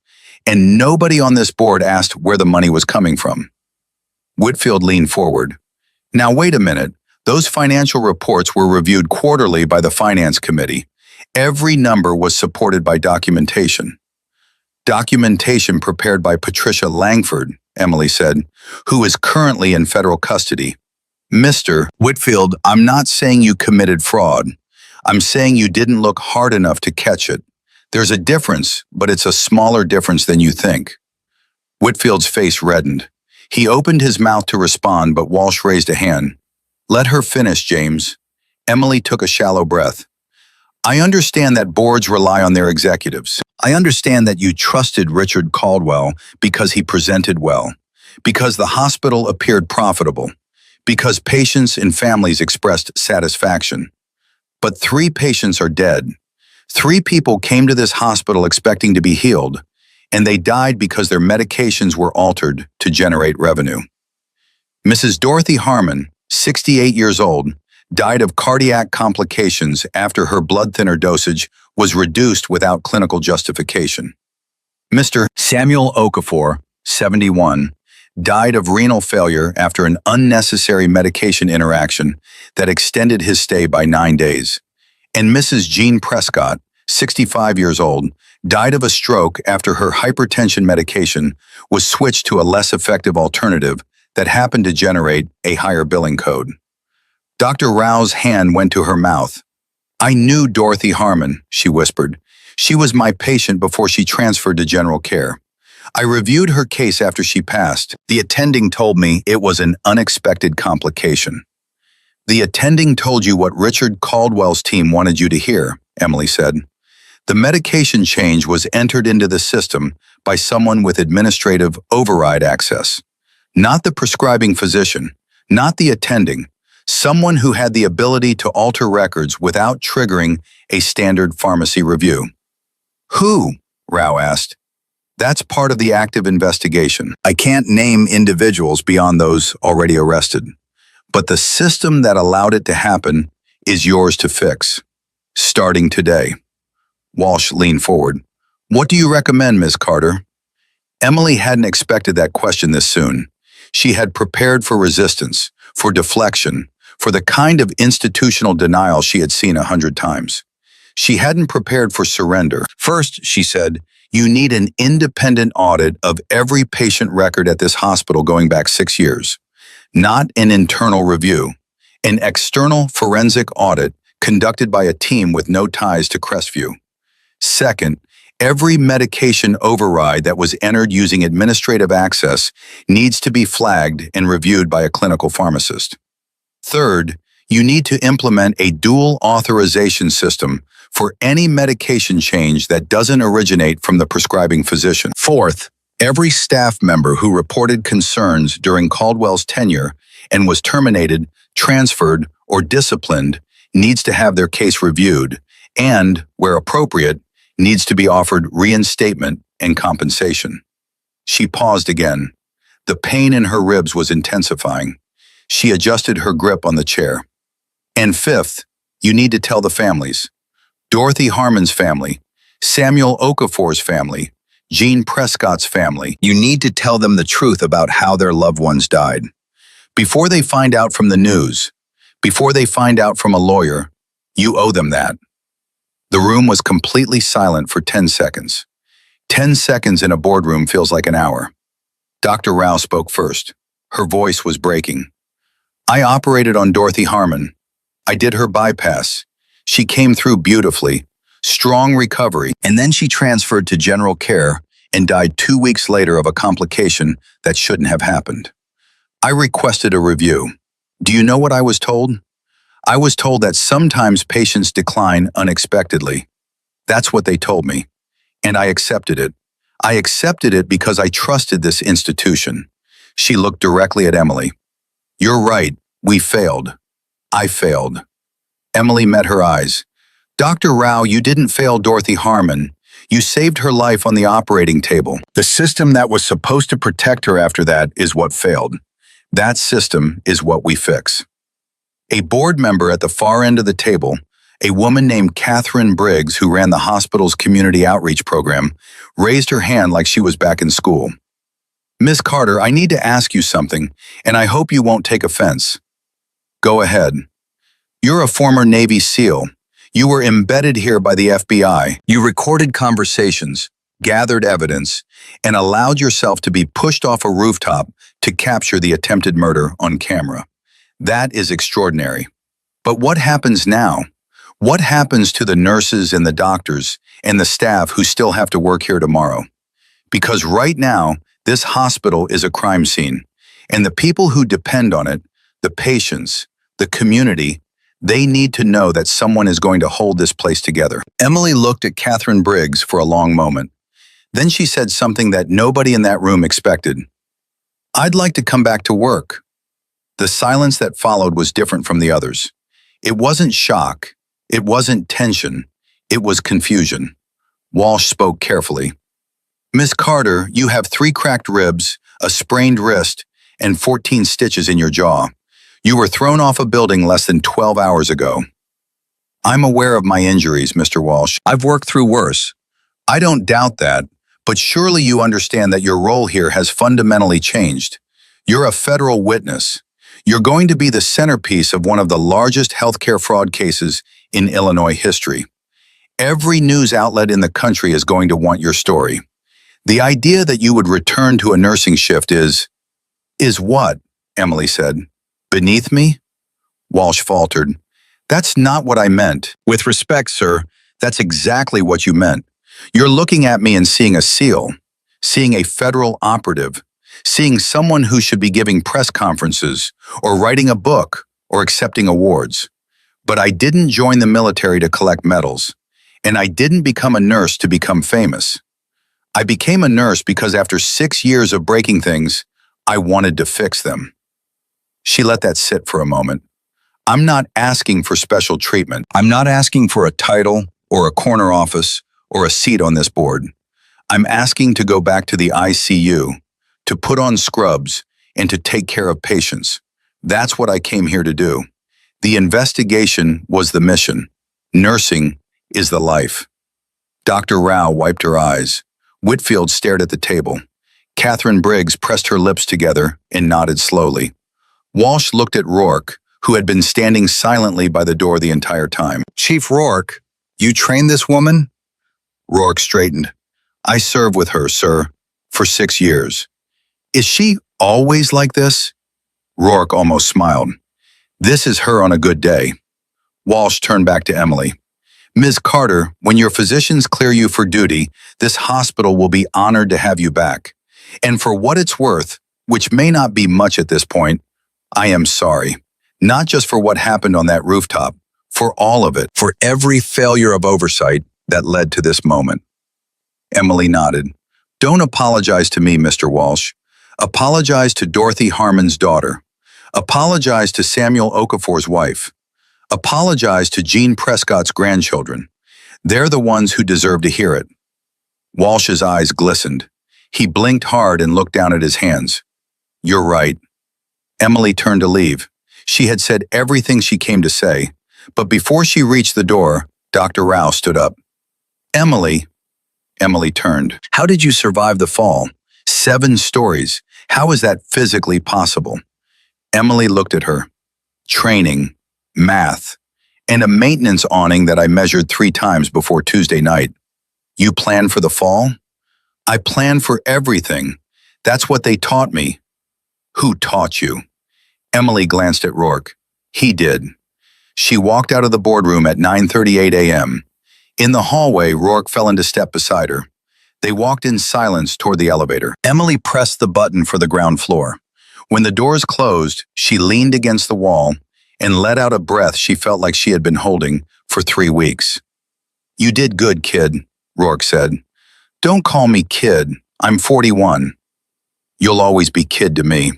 [SPEAKER 1] and nobody on this board asked where the money was coming from." Whitfield leaned forward. "Now wait a minute. Those financial reports were reviewed quarterly by the Finance Committee. Every number was supported by documentation." "Documentation prepared by Patricia Langford," Emily said, "who is currently in federal custody. Mr. Whitfield, I'm not saying you committed fraud. I'm saying you didn't look hard enough to catch it. There's a difference, but it's a smaller difference than you think." Whitfield's face reddened. He opened his mouth to respond, but Walsh raised a hand. "Let her finish, James." Emily took a shallow breath. "I understand that boards rely on their executives. I understand that you trusted Richard Caldwell because he presented well, because the hospital appeared profitable, because patients and families expressed satisfaction. But 3 patients are dead. 3 people came to this hospital expecting to be healed, and they died because their medications were altered to generate revenue. Mrs. Dorothy Harmon, 68 years old, died of cardiac complications after her blood thinner dosage was reduced without clinical justification. Mr. Samuel Okafor, 71, died of renal failure after an unnecessary medication interaction that extended his stay by 9 days. And Mrs. Jean Prescott, 65 years old, died of a stroke after her hypertension medication was switched to a less effective alternative that happened to generate a higher billing code. Dr. Rao's hand went to her mouth. "I knew Dorothy Harmon," she whispered. She was my patient before she transferred to general care. I reviewed her case after she passed. The attending told me it was an unexpected complication. The attending told you what Richard Caldwell's team wanted you to hear, Emily said. The medication change was entered into the system by someone with administrative override access. Not the prescribing physician, not the attending, someone who had the ability to alter records without triggering a standard pharmacy review. Who? Rao asked. That's part of the active investigation. I can't name individuals beyond those already arrested. But the system that allowed it to happen is yours to fix. Starting today. Walsh leaned forward. What do you recommend, Ms. Carter? Emily hadn't expected that question this soon. She had prepared for resistance, for deflection, for the kind of institutional denial she had seen 100 times. She hadn't prepared for surrender. First, she said, you need an independent audit of every patient record at this hospital going back 6 years. Not an internal review. An external forensic audit conducted by a team with no ties to Crestview. Second, every medication override that was entered using administrative access needs to be flagged and reviewed by a clinical pharmacist. Third, you need to implement a dual authorization system for any medication change that doesn't originate from the prescribing physician. Fourth, every staff member who reported concerns during Caldwell's tenure and was terminated, transferred, or disciplined needs to have their case reviewed and, where appropriate, needs to be offered reinstatement and compensation. She paused again. The pain in her ribs was intensifying. She adjusted her grip on the chair. And fifth, you need to tell the families. Dorothy Harmon's family, Samuel Okafor's family, Jean Prescott's family. You need to tell them the truth about how their loved ones died. Before they find out from the news, before they find out from a lawyer, you owe them that. The room was completely silent for 10 seconds. 10 seconds in a boardroom feels like an hour. Dr. Rao spoke first. Her voice was breaking. I operated on Dorothy Harmon. I did her bypass. She came through beautifully, strong recovery, and then she transferred to general care and died 2 weeks later of a complication that shouldn't have happened. I requested a review. Do you know what I was told? I was told that sometimes patients decline unexpectedly. That's what they told me, and I accepted it. I accepted it because I trusted this institution. She looked directly at Emily. You're right, we failed. I failed. Emily met her eyes. Dr. Rao, you didn't fail Dorothy Harmon. You saved her life on the operating table. The system that was supposed to protect her after that is what failed. That system is what we fix. A board member at the far end of the table, a woman named Catherine Briggs, who ran the hospital's community outreach program, raised her hand like she was back in school. Miss Carter, I need to ask you something, and I hope you won't take offense. Go ahead. You're a former Navy SEAL. You were embedded here by the FBI. You recorded conversations, gathered evidence, and allowed yourself to be pushed off a rooftop to capture the attempted murder on camera. That is extraordinary. But what happens now? What happens to the nurses and the doctors and the staff who still have to work here tomorrow? Because right now, this hospital is a crime scene, and the people who depend on it, the patients, the community, they need to know that someone is going to hold this place together. Emily looked at Catherine Briggs for a long moment. Then she said something that nobody in that room expected. I'd like to come back to work. The silence that followed was different from the others. It wasn't shock. It wasn't tension. It was confusion. Walsh spoke carefully. Miss Carter, you have 3 cracked ribs, a sprained wrist, and 14 stitches in your jaw. You were thrown off a building less than 12 hours ago. I'm aware of my injuries, Mr. Walsh. I've worked through worse. I don't doubt that, but surely you understand that your role here has fundamentally changed. You're a federal witness. You're going to be the centerpiece of one of the largest healthcare fraud cases in Illinois history. Every news outlet in the country is going to want your story. The idea that you would return to a nursing shift is what? Emily said. Beneath me? Walsh faltered. That's not what I meant. With respect, sir, That's exactly what you meant. You're looking at me and seeing a SEAL, seeing a federal operative, seeing someone who should be giving press conferences or writing a book or accepting awards. But I didn't join the military to collect medals, and I didn't become a nurse to become famous. I became a nurse because after 6 years of breaking things, I wanted to fix them. She let that sit for a moment. I'm not asking for special treatment. I'm not asking for a title or a corner office or a seat on this board. I'm asking to go back to the ICU, to put on scrubs, and to take care of patients. That's what I came here to do. The investigation was the mission. Nursing is the life. Dr. Rao wiped her eyes. Whitfield stared at the table. Catherine Briggs pressed her lips together and nodded slowly. Walsh looked at Rourke, who had been standing silently by the door the entire time.
[SPEAKER 2] Chief Rourke, you trained this woman?
[SPEAKER 1] Rourke straightened. I served with her, sir, for 6 years. Is she always like this? Rourke almost smiled. This is her on a good day. Walsh turned back to Emily. Ms. Carter, when your physicians clear you for duty, this hospital will be honored to have you back. And for what it's worth, which may not be much at this point, I am sorry. Not just for what happened on that rooftop, for all of it, for every failure of oversight that led to this moment. Emily nodded. Don't apologize to me, Mr. Walsh. Apologize to Dorothy Harmon's daughter. Apologize to Samuel Okafor's wife. Apologize to Jean Prescott's grandchildren. They're the ones who deserve to hear it. Walsh's eyes glistened. He blinked hard and looked down at his hands. You're right. Emily turned to leave. She had said everything she came to say, but before she reached the door, Dr. Rao stood up. Emily turned. How did you survive the fall? 7 stories. How is that physically possible? Emily looked at her. Training, math, and a maintenance awning that I measured 3 times before Tuesday night. You planned for the fall? I planned for everything. That's what they taught me. Who taught you? Emily glanced at Rourke. He did. She walked out of the boardroom at 9:38 a.m. In the hallway, Rourke fell into step beside her. They walked in silence toward the elevator. Emily pressed the button for the ground floor. When the doors closed, she leaned against the wall and let out a breath she felt like she had been holding for 3 weeks. You did good, kid, Rourke said. Don't call me kid. I'm 41. You'll always be kid to me.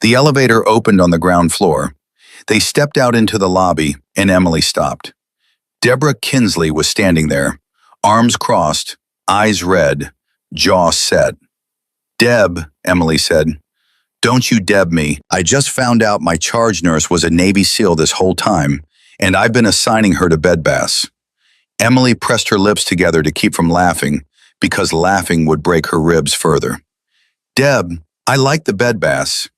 [SPEAKER 1] The elevator opened on the ground floor. They stepped out into the lobby, and Emily stopped. Deborah Kinsley was standing there, arms crossed, eyes red, jaw set. Deb, Emily said, don't you Deb me. I just found out my charge nurse was a Navy SEAL this whole time, and I've been assigning her to bed baths. Emily pressed her lips together to keep from laughing, because laughing would break her ribs further. Deb, I like the bed baths.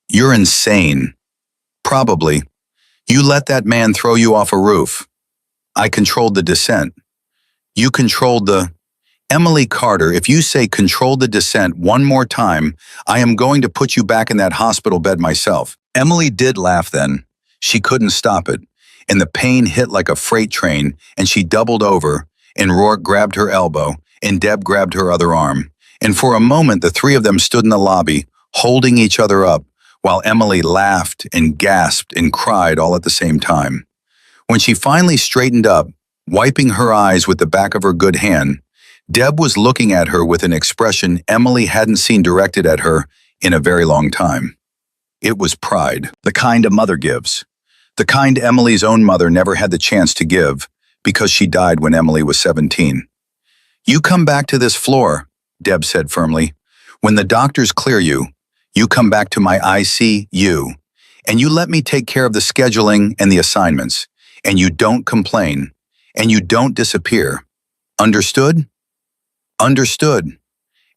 [SPEAKER 1] You're insane. Probably. You let that man throw you off a roof. I controlled the descent. You controlled the... Emily Carter, if you say control the descent one more time, I am going to put you back in that hospital bed myself. Emily did laugh then. She couldn't stop it, and the pain hit like a freight train, and she doubled over, and Rourke grabbed her elbow, and Deb grabbed her other arm. And for a moment, the 3 of them stood in the lobby, holding each other up, while Emily laughed and gasped and cried all at the same time. When she finally straightened up, wiping her eyes with the back of her good hand, Deb was looking at her with an expression Emily hadn't seen directed at her in a very long time. It was pride, the kind a mother gives, the kind Emily's own mother never had the chance to give because she died when Emily was 17. You come back to this floor, Deb said firmly. When the doctors clear you, you come back to my ICU, and you let me take care of the scheduling and the assignments, and you don't complain, and you don't disappear. Understood? Understood.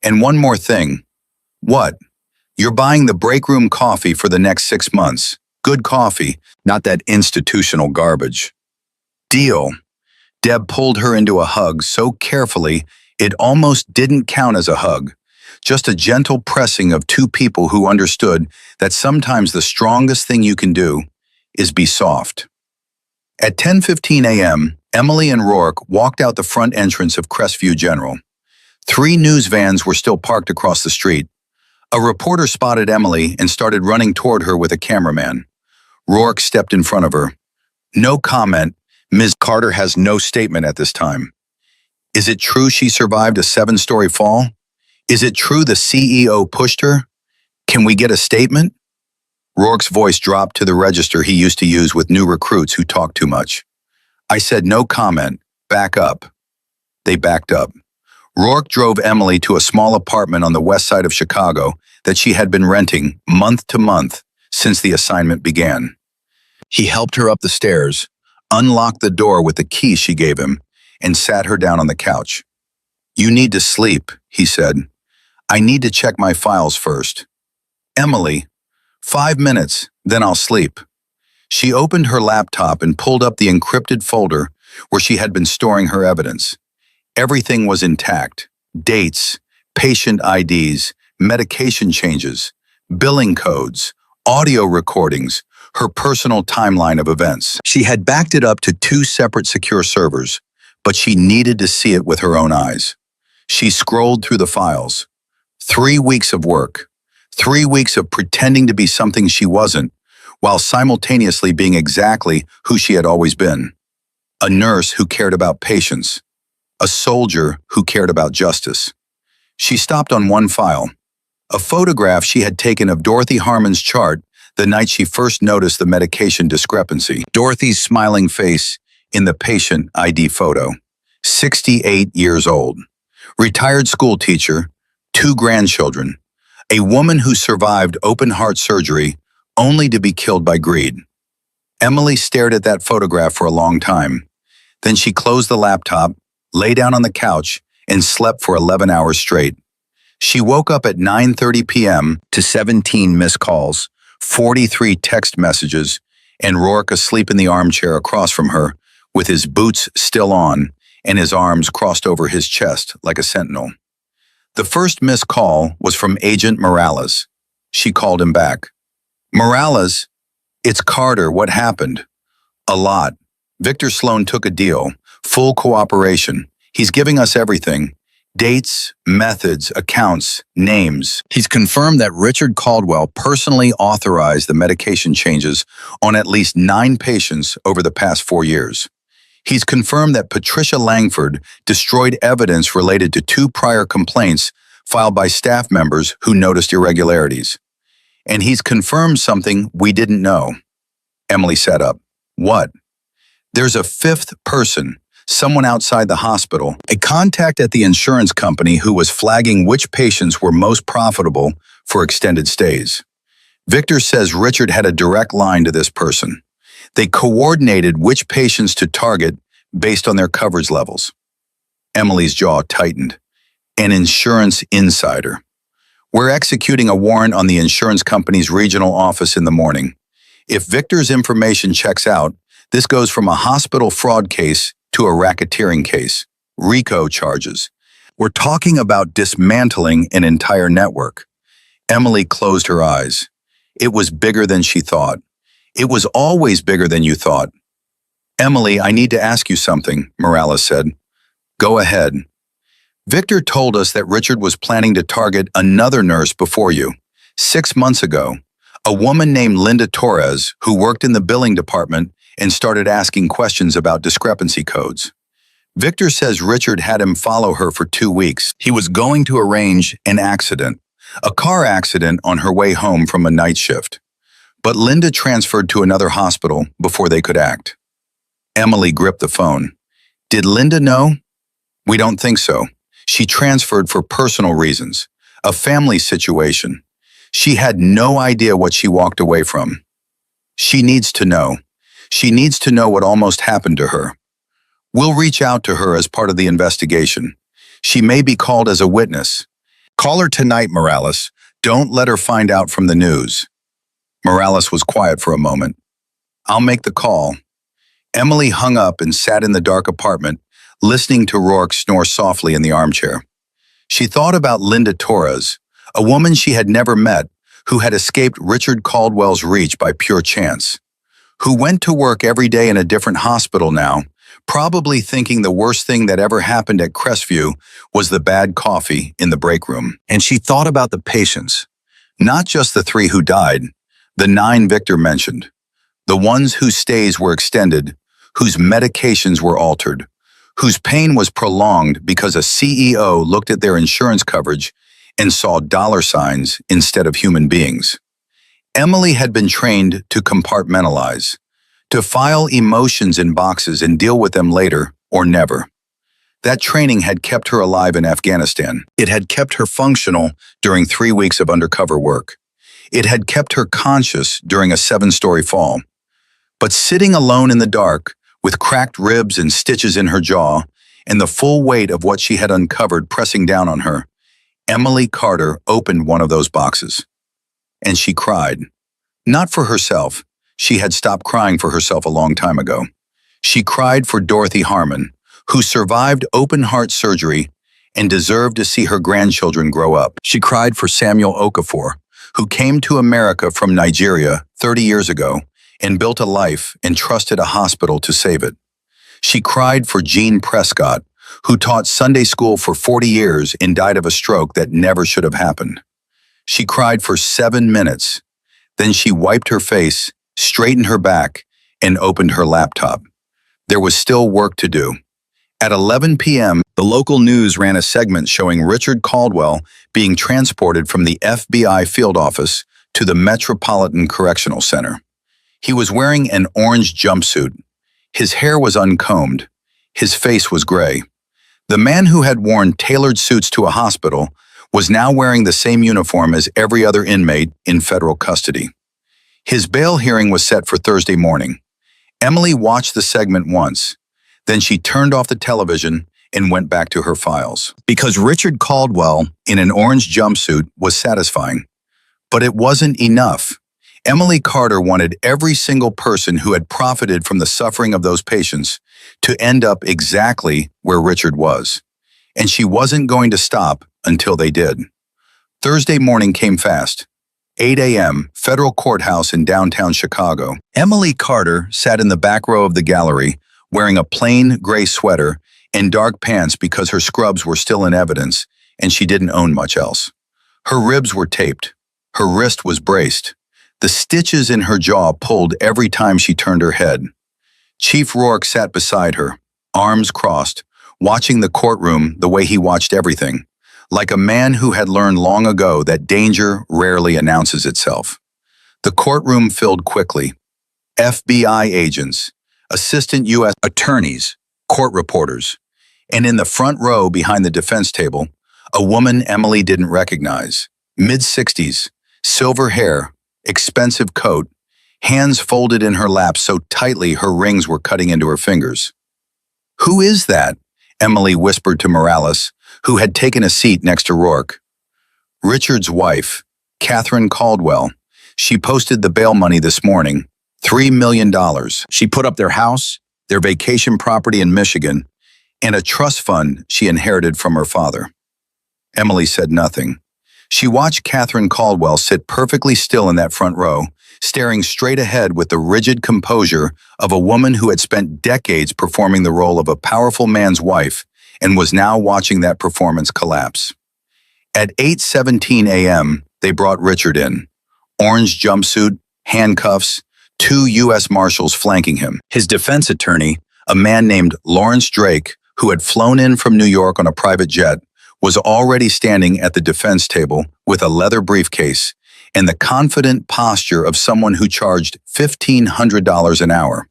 [SPEAKER 1] And one more thing. What? You're buying the break room coffee for the next 6 months. Good coffee, not that institutional garbage. Deal. Deb pulled her into a hug so carefully it almost didn't count as a hug. Just a gentle pressing of 2 people who understood that sometimes the strongest thing you can do is be soft. At 10:15 a.m., Emily and Rourke walked out the front entrance of Crestview General. 3 news vans were still parked across the street. A reporter spotted Emily and started running toward her with a cameraman. Rourke stepped in front of her. "No comment. Ms. Carter has no statement at this time. Is it true she survived a 7-story fall? Is it true the CEO pushed her? Can we get a statement?" Rourke's voice dropped to the register he used to use with new recruits who talked too much. "I said no comment. Back up." They backed up. Rourke drove Emily to a small apartment on the west side of Chicago that she had been renting month to month since the assignment began. He helped her up the stairs, unlocked the door with the key she gave him, and sat her down on the couch. "You need to sleep," he said. "I need to check my files first." "Emily, 5 minutes, then I'll sleep." She opened her laptop and pulled up the encrypted folder where she had been storing her evidence. Everything was intact: dates, patient IDs, medication changes, billing codes, audio recordings, her personal timeline of events. She had backed it up to 2 separate secure servers, but she needed to see it with her own eyes. She scrolled through the files. 3 weeks of work. 3 weeks of pretending to be something she wasn't, while simultaneously being exactly who she had always been. A nurse who cared about patients. A soldier who cared about justice. She stopped on one file, a photograph she had taken of Dorothy Harmon's chart the night she first noticed the medication discrepancy. Dorothy's smiling face in the patient ID photo. 68 years old. Retired school teacher, 2 grandchildren. A woman who survived open-heart surgery only to be killed by greed. Emily stared at that photograph for a long time. Then she closed the laptop, lay down on the couch, and slept for 11 hours straight. She woke up at 9:30 p.m. to 17 missed calls, 43 text messages, and Rourke asleep in the armchair across from her, with his boots still on and his arms crossed over his chest like a sentinel. The first missed call was from Agent Morales. She called him back. "Morales, it's Carter. What happened?" "A lot. Victor Sloan took a deal. Full cooperation. He's giving us everything. Dates, methods, accounts, names. He's confirmed that Richard Caldwell personally authorized the medication changes on at least 9 patients over the past 4 years. He's confirmed that Patricia Langford destroyed evidence related to 2 prior complaints filed by staff members who noticed irregularities. And he's confirmed something we didn't know." Emily sat up. "What?" "There's a 5th person, someone outside the hospital, a contact at the insurance company who was flagging which patients were most profitable for extended stays. Victor says Richard had a direct line to this person. They coordinated which patients to target based on their coverage levels." Emily's jaw tightened. An insurance insider. "We're executing a warrant on the insurance company's regional office in the morning. If Victor's information checks out, this goes from a hospital fraud case to a racketeering case. RICO charges. We're talking about dismantling an entire network." Emily closed her eyes. It was bigger than she thought. It was always bigger than you thought. "Emily, I need to ask you something," Morales said. "Go ahead." "Victor told us that Richard was planning to target another nurse before you. 6 months ago, a woman named Linda Torres who worked in the billing department and started asking questions about discrepancy codes. Victor says Richard had him follow her for 2 weeks. He was going to arrange an accident, a car accident on her way home from a night shift. But Linda transferred to another hospital before they could act." Emily gripped the phone. "Did Linda know?" "We don't think so. She transferred for personal reasons, a family situation. She had no idea what she walked away from. She needs to know. She needs to know what almost happened to her. We'll reach out to her as part of the investigation. She may be called as a witness. Call her tonight, Morales. Don't let her find out from the news." Morales was quiet for a moment. "I'll make the call." Emily hung up and sat in the dark apartment, listening to Rourke snore softly in the armchair. She thought about Linda Torres, a woman she had never met who had escaped Richard Caldwell's reach by pure chance, who went to work every day in a different hospital now, probably thinking the worst thing that ever happened at Crestview was the bad coffee in the break room. And she thought about the patients, not just the 3 who died, the 9 Victor mentioned, the ones whose stays were extended, whose medications were altered, whose pain was prolonged because a CEO looked at their insurance coverage and saw dollar signs instead of human beings. Emily had been trained to compartmentalize, to file emotions in boxes and deal with them later or never. That training had kept her alive in Afghanistan. It had kept her functional during 3 weeks of undercover work. It had kept her conscious during a 7-story fall. But sitting alone in the dark, with cracked ribs and stitches in her jaw, and the full weight of what she had uncovered pressing down on her, Emily Carter opened one of those boxes. And she cried. Not for herself. She had stopped crying for herself a long time ago. She cried for Dorothy Harmon, who survived open-heart surgery and deserved to see her grandchildren grow up. She cried for Samuel Okafor, who came to America from Nigeria 30 years ago and built a life and trusted a hospital to save it. She cried for Jean Prescott, who taught Sunday school for 40 years and died of a stroke that never should have happened. She cried for 7 minutes. Then she wiped her face, straightened her back, and opened her laptop. There was still work to do. At 11 p.m., the local news ran a segment showing Richard Caldwell being transported from the FBI field office to the Metropolitan Correctional Center. He was wearing an orange jumpsuit. His hair was uncombed. His face was gray. The man who had worn tailored suits to a hospital was now wearing the same uniform as every other inmate in federal custody. His bail hearing was set for Thursday morning. Emily watched the segment once. Then she turned off the television and went back to her files. Because Richard Caldwell, in an orange jumpsuit, was satisfying. But it wasn't enough. Emily Carter wanted every single person who had profited from the suffering of those patients to end up exactly where Richard was. And she wasn't going to stop until they did. Thursday morning came fast. 8 a.m., federal courthouse in downtown Chicago. Emily Carter sat in the back row of the gallery, wearing a plain gray sweater and dark pants because her scrubs were still in evidence and she didn't own much else. Her ribs were taped. Her wrist was braced. The stitches in her jaw pulled every time she turned her head. Chief Rourke sat beside her, arms crossed, watching the courtroom the way he watched everything, like a man who had learned long ago that danger rarely announces itself. The courtroom filled quickly. FBI agents, assistant U.S. attorneys, court reporters, and in the front row behind the defense table, a woman Emily didn't recognize, mid-60s, silver hair, expensive coat, hands folded in her lap so tightly her rings were cutting into her fingers. "Who is that?" Emily whispered to Morales, who had taken a seat next to Rourke. "Richard's wife, Catherine Caldwell. She posted the bail money this morning, $3 million. She put up their house, their vacation property in Michigan, and a trust fund she inherited from her father." Emily said nothing. She watched Catherine Caldwell sit perfectly still in that front row, staring straight ahead with the rigid composure of a woman who had spent decades performing the role of a powerful man's wife and was now watching that performance collapse. At 8:17 a.m., they brought Richard in. Orange jumpsuit, handcuffs, 2 U.S. Marshals flanking him. His defense attorney, a man named Lawrence Drake, who had flown in from New York on a private jet, was already standing at the defense table with a leather briefcase and the confident posture of someone who charged $1,500 an hour.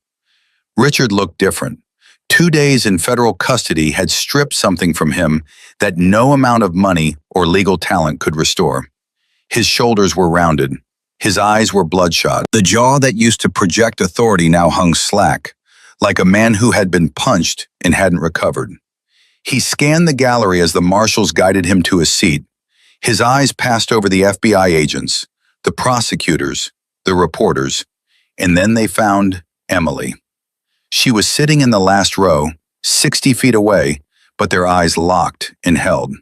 [SPEAKER 1] Richard looked different. 2 days in federal custody had stripped something from him that no amount of money or legal talent could restore. His shoulders were rounded. His eyes were bloodshot. The jaw that used to project authority now hung slack, like a man who had been punched and hadn't recovered. He scanned the gallery as the marshals guided him to his seat. His eyes passed over the FBI agents, the prosecutors, the reporters, and then they found Emily. She was sitting in the last row, 60 feet away, but their eyes locked and held.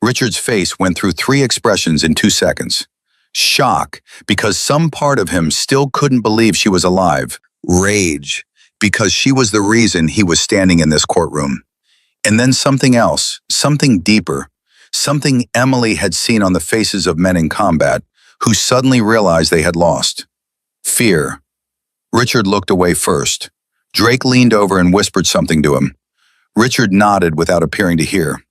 [SPEAKER 1] Richard's face went through 3 expressions in 2 seconds. Shock, because some part of him still couldn't believe she was alive. Rage, because she was the reason he was standing in this courtroom. And then something else, something deeper, something Emily had seen on the faces of men in combat who suddenly realized they had lost. Fear. Richard looked away first. Drake leaned over and whispered something to him. Richard nodded without appearing to hear.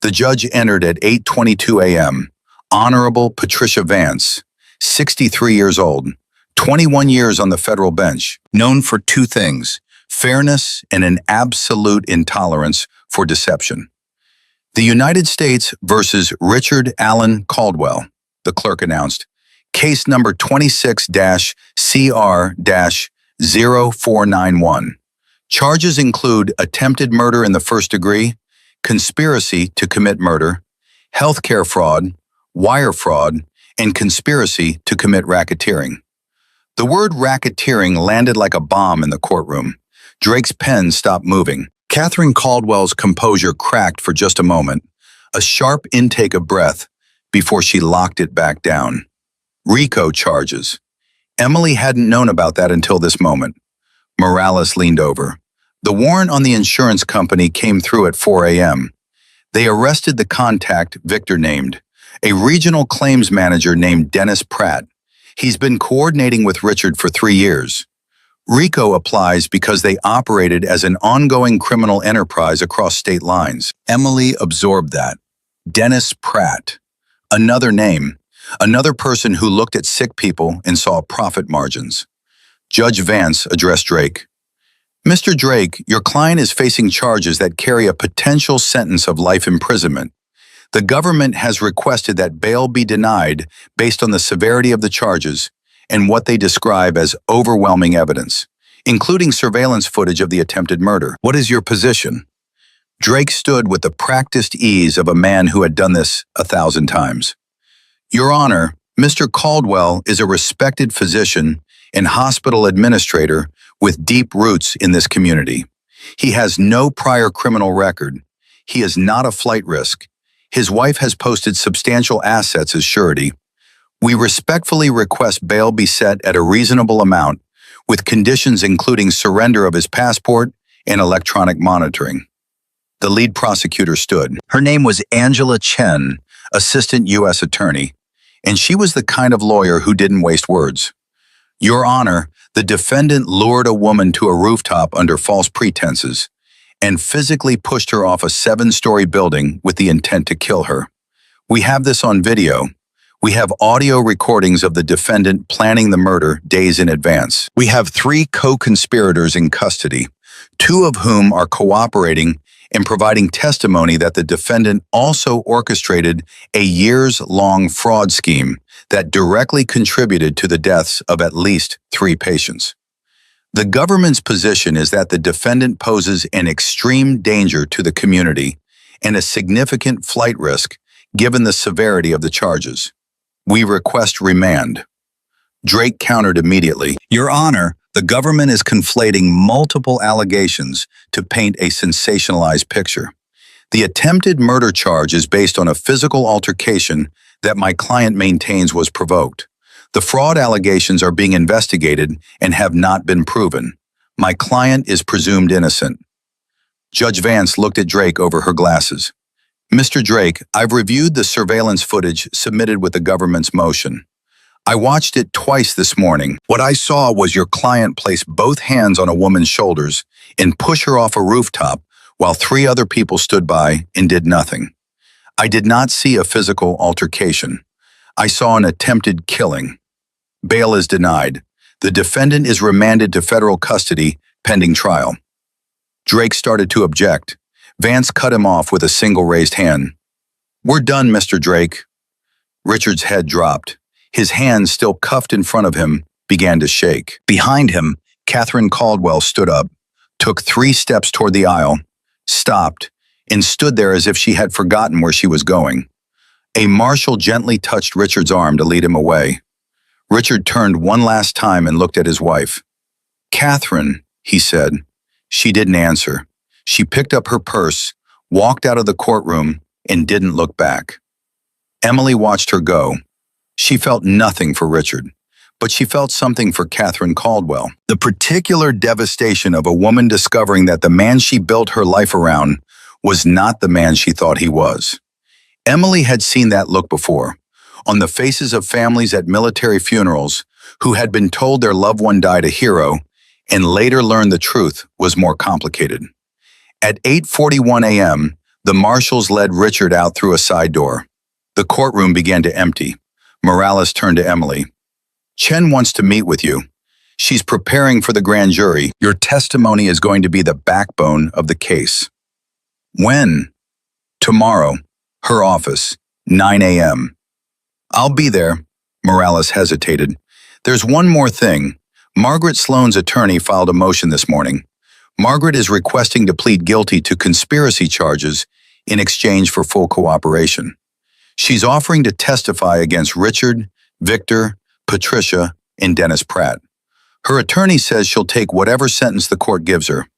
[SPEAKER 1] The judge entered at 8:22 a.m. Honorable Patricia Vance, 63 years old, 21 years on the federal bench, known for two things: fairness and an absolute intolerance for deception. The United States versus Richard Allen Caldwell, the clerk announced. Case number 26-CR-0491. Charges include attempted murder in the first degree, conspiracy to commit murder, healthcare fraud, wire fraud, and conspiracy to commit racketeering. The word racketeering landed like a bomb in the courtroom. Drake's pen stopped moving. Catherine Caldwell's composure cracked for just a moment, a sharp intake of breath, before she locked it back down. RICO charges. Emily hadn't known about that until this moment. Morales leaned over. The warrant on the insurance company came through at 4 a.m. They arrested the contact Victor named, a regional claims manager named Dennis Pratt. He's been coordinating with Richard for 3 years. RICO applies because they operated as an ongoing criminal enterprise across state lines. Emily absorbed that. Dennis Pratt. Another name. Another person who looked at sick people and saw profit margins. Judge Vance addressed Drake. Mr. Drake, your client is facing charges that carry a potential sentence of life imprisonment. The government has requested that bail be denied based on the severity of the charges and what they describe as overwhelming evidence, including surveillance footage of the attempted murder. What is your position? Drake stood with the practiced ease of a man who had done this 1,000 times. Your Honor, Mr. Caldwell is a respected physician and hospital administrator with deep roots in this community. He has no prior criminal record. He is not a flight risk. His wife has posted substantial assets as surety. We respectfully request bail be set at a reasonable amount, with conditions including surrender of his passport and electronic monitoring. The lead prosecutor stood. Her name was Angela Chen, Assistant U.S. Attorney, and she was the kind of lawyer who didn't waste words. Your Honor, the defendant lured a woman to a rooftop under false pretenses and physically pushed her off a 7-story building with the intent to kill her. We have this on video. We have audio recordings of the defendant planning the murder days in advance. We have 3 co-conspirators in custody, 2 of whom are cooperating and providing testimony that the defendant also orchestrated a years-long fraud scheme that directly contributed to the deaths of at least 3 patients. The government's position is that the defendant poses an extreme danger to the community and a significant flight risk given the severity of the charges. We request remand. Drake countered immediately. Your Honor, the government is conflating multiple allegations to paint a sensationalized picture. The attempted murder charge is based on a physical altercation that my client maintains was provoked. The fraud allegations are being investigated and have not been proven. My client is presumed innocent. Judge Vance looked at Drake over her glasses. Mr. Drake, I've reviewed the surveillance footage submitted with the government's motion. I watched it twice this morning. What I saw was your client place both hands on a woman's shoulders and push her off a rooftop while 3 other people stood by and did nothing. I did not see a physical altercation. I saw an attempted killing. Bail is denied. The defendant is remanded to federal custody pending trial. Drake started to object. Vance cut him off with a single raised hand. We're done, Mr. Drake. Richard's head dropped. His hands, still cuffed in front of him, began to shake. Behind him, Catherine Caldwell stood up, took 3 steps toward the aisle, stopped, and stood there as if she had forgotten where she was going. A marshal gently touched Richard's arm to lead him away. Richard turned one last time and looked at his wife. Catherine, he said. She didn't answer. She picked up her purse, walked out of the courtroom, and didn't look back. Emily watched her go. She felt nothing for Richard, but she felt something for Catherine Caldwell. The particular devastation of a woman discovering that the man she built her life around was not the man she thought he was. Emily had seen that look before, on the faces of families at military funerals who had been told their loved one died a hero and later learned the truth was more complicated. At 8:41 a.m., the marshals led Richard out through a side door. The courtroom began to empty. Morales turned to Emily. "Chen wants to meet with you. She's preparing for the grand jury. Your testimony is going to be the backbone of the case." "When?" "Tomorrow. Her office, 9 a.m. "I'll be there." Morales hesitated. "There's one more thing. Margaret Sloan's attorney filed a motion this morning. Margaret is requesting to plead guilty to conspiracy charges in exchange for full cooperation. She's offering to testify against Richard, Victor, Patricia, and Dennis Pratt. Her attorney says she'll take whatever sentence the court gives her."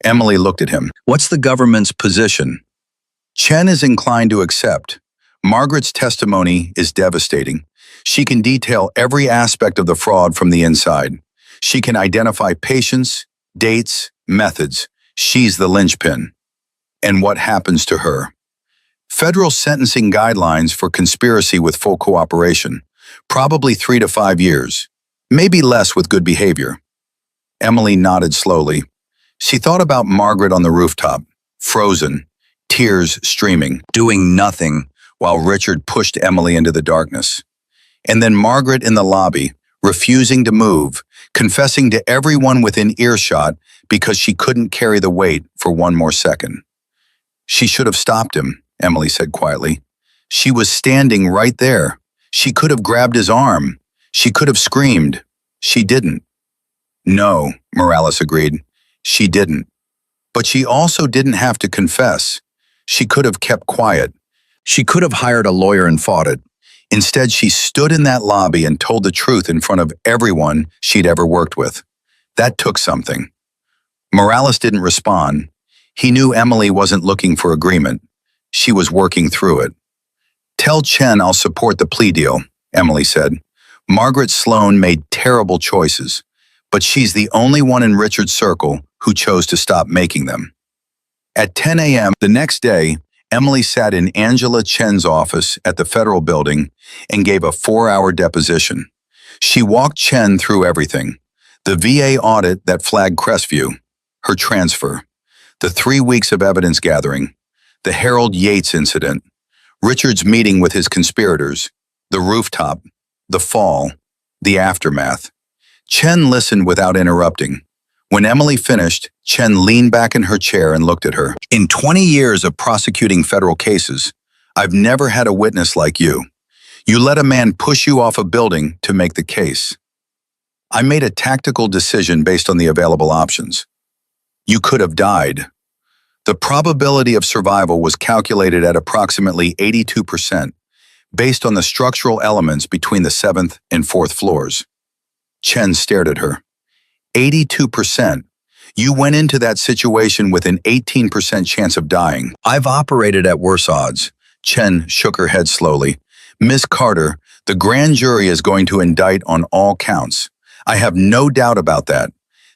[SPEAKER 1] Emily looked at him. "What's the government's position?" "Chen is inclined to accept. Margaret's testimony is devastating. She can detail every aspect of the fraud from the inside. She can identify patients, dates, methods. She's the linchpin." "And what happens to her?" "Federal sentencing guidelines for conspiracy with full cooperation. Probably 3 to 5 years. Maybe less with good behavior." Emily nodded slowly. She thought about Margaret on the rooftop, frozen, tears streaming, doing nothing while Richard pushed Emily into the darkness. And then Margaret in the lobby, refusing to move, confessing to everyone within earshot because she couldn't carry the weight for one more second. "She should have stopped him," Emily said quietly. "She was standing right there. She could have grabbed his arm. She could have screamed. She didn't." "No," Morales agreed. "She didn't. But she also didn't have to confess. She could have kept quiet. She could have hired a lawyer and fought it. Instead, she stood in that lobby and told the truth in front of everyone she'd ever worked with. That took something." Morales didn't respond. He knew Emily wasn't looking for agreement. She was working through it. "Tell Chen I'll support the plea deal," Emily said. "Margaret Sloan made terrible choices, but she's the only one in Richard's circle who chose to stop making them." At 10 a.m. the next day, Emily sat in Angela Chen's office at the federal building and gave a 4-hour deposition. She walked Chen through everything. The VA audit that flagged Crestview, her transfer, the 3 weeks of evidence gathering, the Harold Yates incident, Richard's meeting with his conspirators, the rooftop, the fall, the aftermath. Chen listened without interrupting. When Emily finished, Chen leaned back in her chair and looked at her. "In 20 years of prosecuting federal cases, I've never had a witness like you. You let a man push you off a building to make the case. I made a tactical decision based on the available options. You could have died. The probability of survival was calculated at approximately 82%, based on the structural elements between the 7th and 4th floors." Chen stared at her. 82%. You went into that situation with an 18% chance of dying. "I've operated at worse odds." Chen shook her head slowly. "Miss Carter, the grand jury is going to indict on all counts. I have no doubt about that.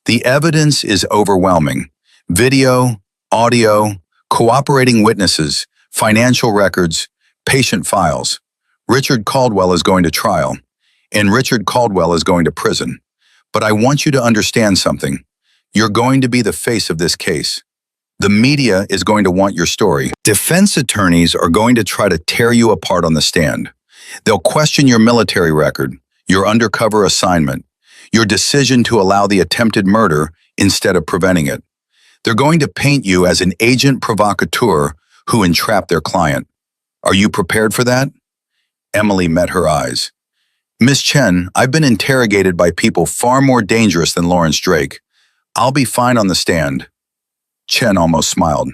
[SPEAKER 1] The evidence is overwhelming. Video, audio, cooperating witnesses, financial records, patient files. Richard Caldwell is going to trial, and Richard Caldwell is going to prison. But I want you to understand something. You're going to be the face of this case. The media is going to want your story. Defense attorneys are going to try to tear you apart on the stand. They'll question your military record, your undercover assignment, your decision to allow the attempted murder instead of preventing it. They're going to paint you as an agent provocateur who entrapped their client. Are you prepared for that?" Emily met her eyes. "Miss Chen, I've been interrogated by people far more dangerous than Lawrence Drake. I'll be fine on the stand." Chen almost smiled.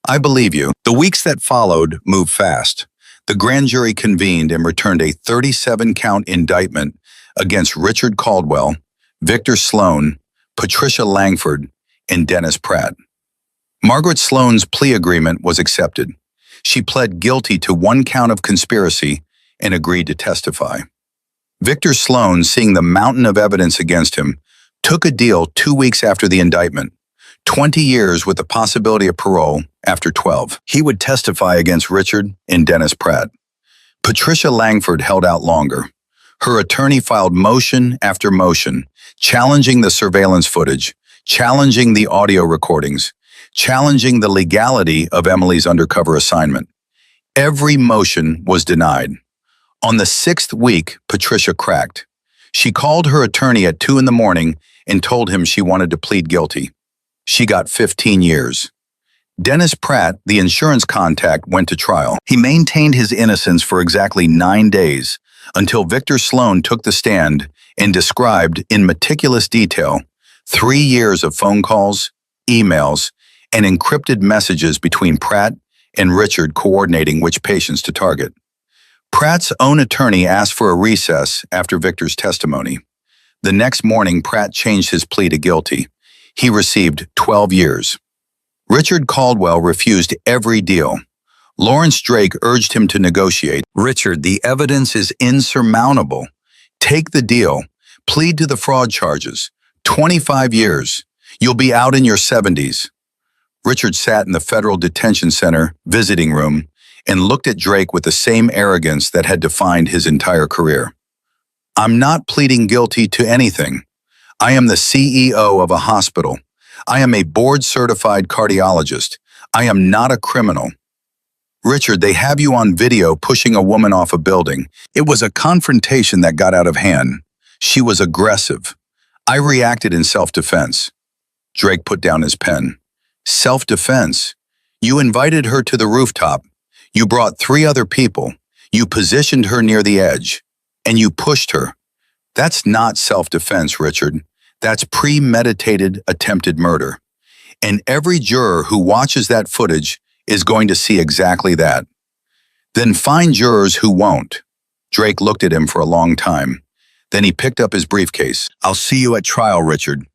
[SPEAKER 1] "I believe you." The weeks that followed moved fast. The grand jury convened and returned a 37-count indictment against Richard Caldwell, Victor Sloan, Patricia Langford, and Dennis Pratt. Margaret Sloan's plea agreement was accepted. She pled guilty to 1 count of conspiracy and agreed to testify. Victor Sloan, seeing the mountain of evidence against him, took a deal 2 weeks after the indictment, 20 years with the possibility of parole after 12. He would testify against Richard and Dennis Pratt. Patricia Langford held out longer. Her attorney filed motion after motion, challenging the surveillance footage, challenging the audio recordings, challenging the legality of Emily's undercover assignment. Every motion was denied. On the 6th week, Patricia cracked. She called her attorney at 2 a.m. and told him she wanted to plead guilty. She got 15 years. Dennis Pratt, the insurance contact, went to trial. He maintained his innocence for exactly 9 days until Victor Sloan took the stand and described in meticulous detail 3 years of phone calls, emails, and encrypted messages between Pratt and Richard coordinating which patients to target. Pratt's own attorney asked for a recess after Victor's testimony. The next morning, Pratt changed his plea to guilty. He received 12 years. Richard Caldwell refused every deal. Lawrence Drake urged him to negotiate. "Richard, the evidence is insurmountable. Take the deal. Plead to the fraud charges. 25 years. You'll be out in your 70s. Richard sat in the Federal Detention Center visiting room and looked at Drake with the same arrogance that had defined his entire career. "I'm not pleading guilty to anything. I am the CEO of a hospital. I am a board-certified cardiologist. I am not a criminal." "Richard, they have you on video pushing a woman off a building. It was a confrontation that got out of hand. She was aggressive. I reacted in self-defense." Drake put down his pen. "Self-defense? You invited her to the rooftop. You brought 3 other people. You positioned her near the edge. And you pushed her. That's not self-defense, Richard. That's premeditated attempted murder. And every juror who watches that footage is going to see exactly that. Then find jurors who won't." Drake looked at him for a long time. Then he picked up his briefcase. "I'll see you at trial, Richard."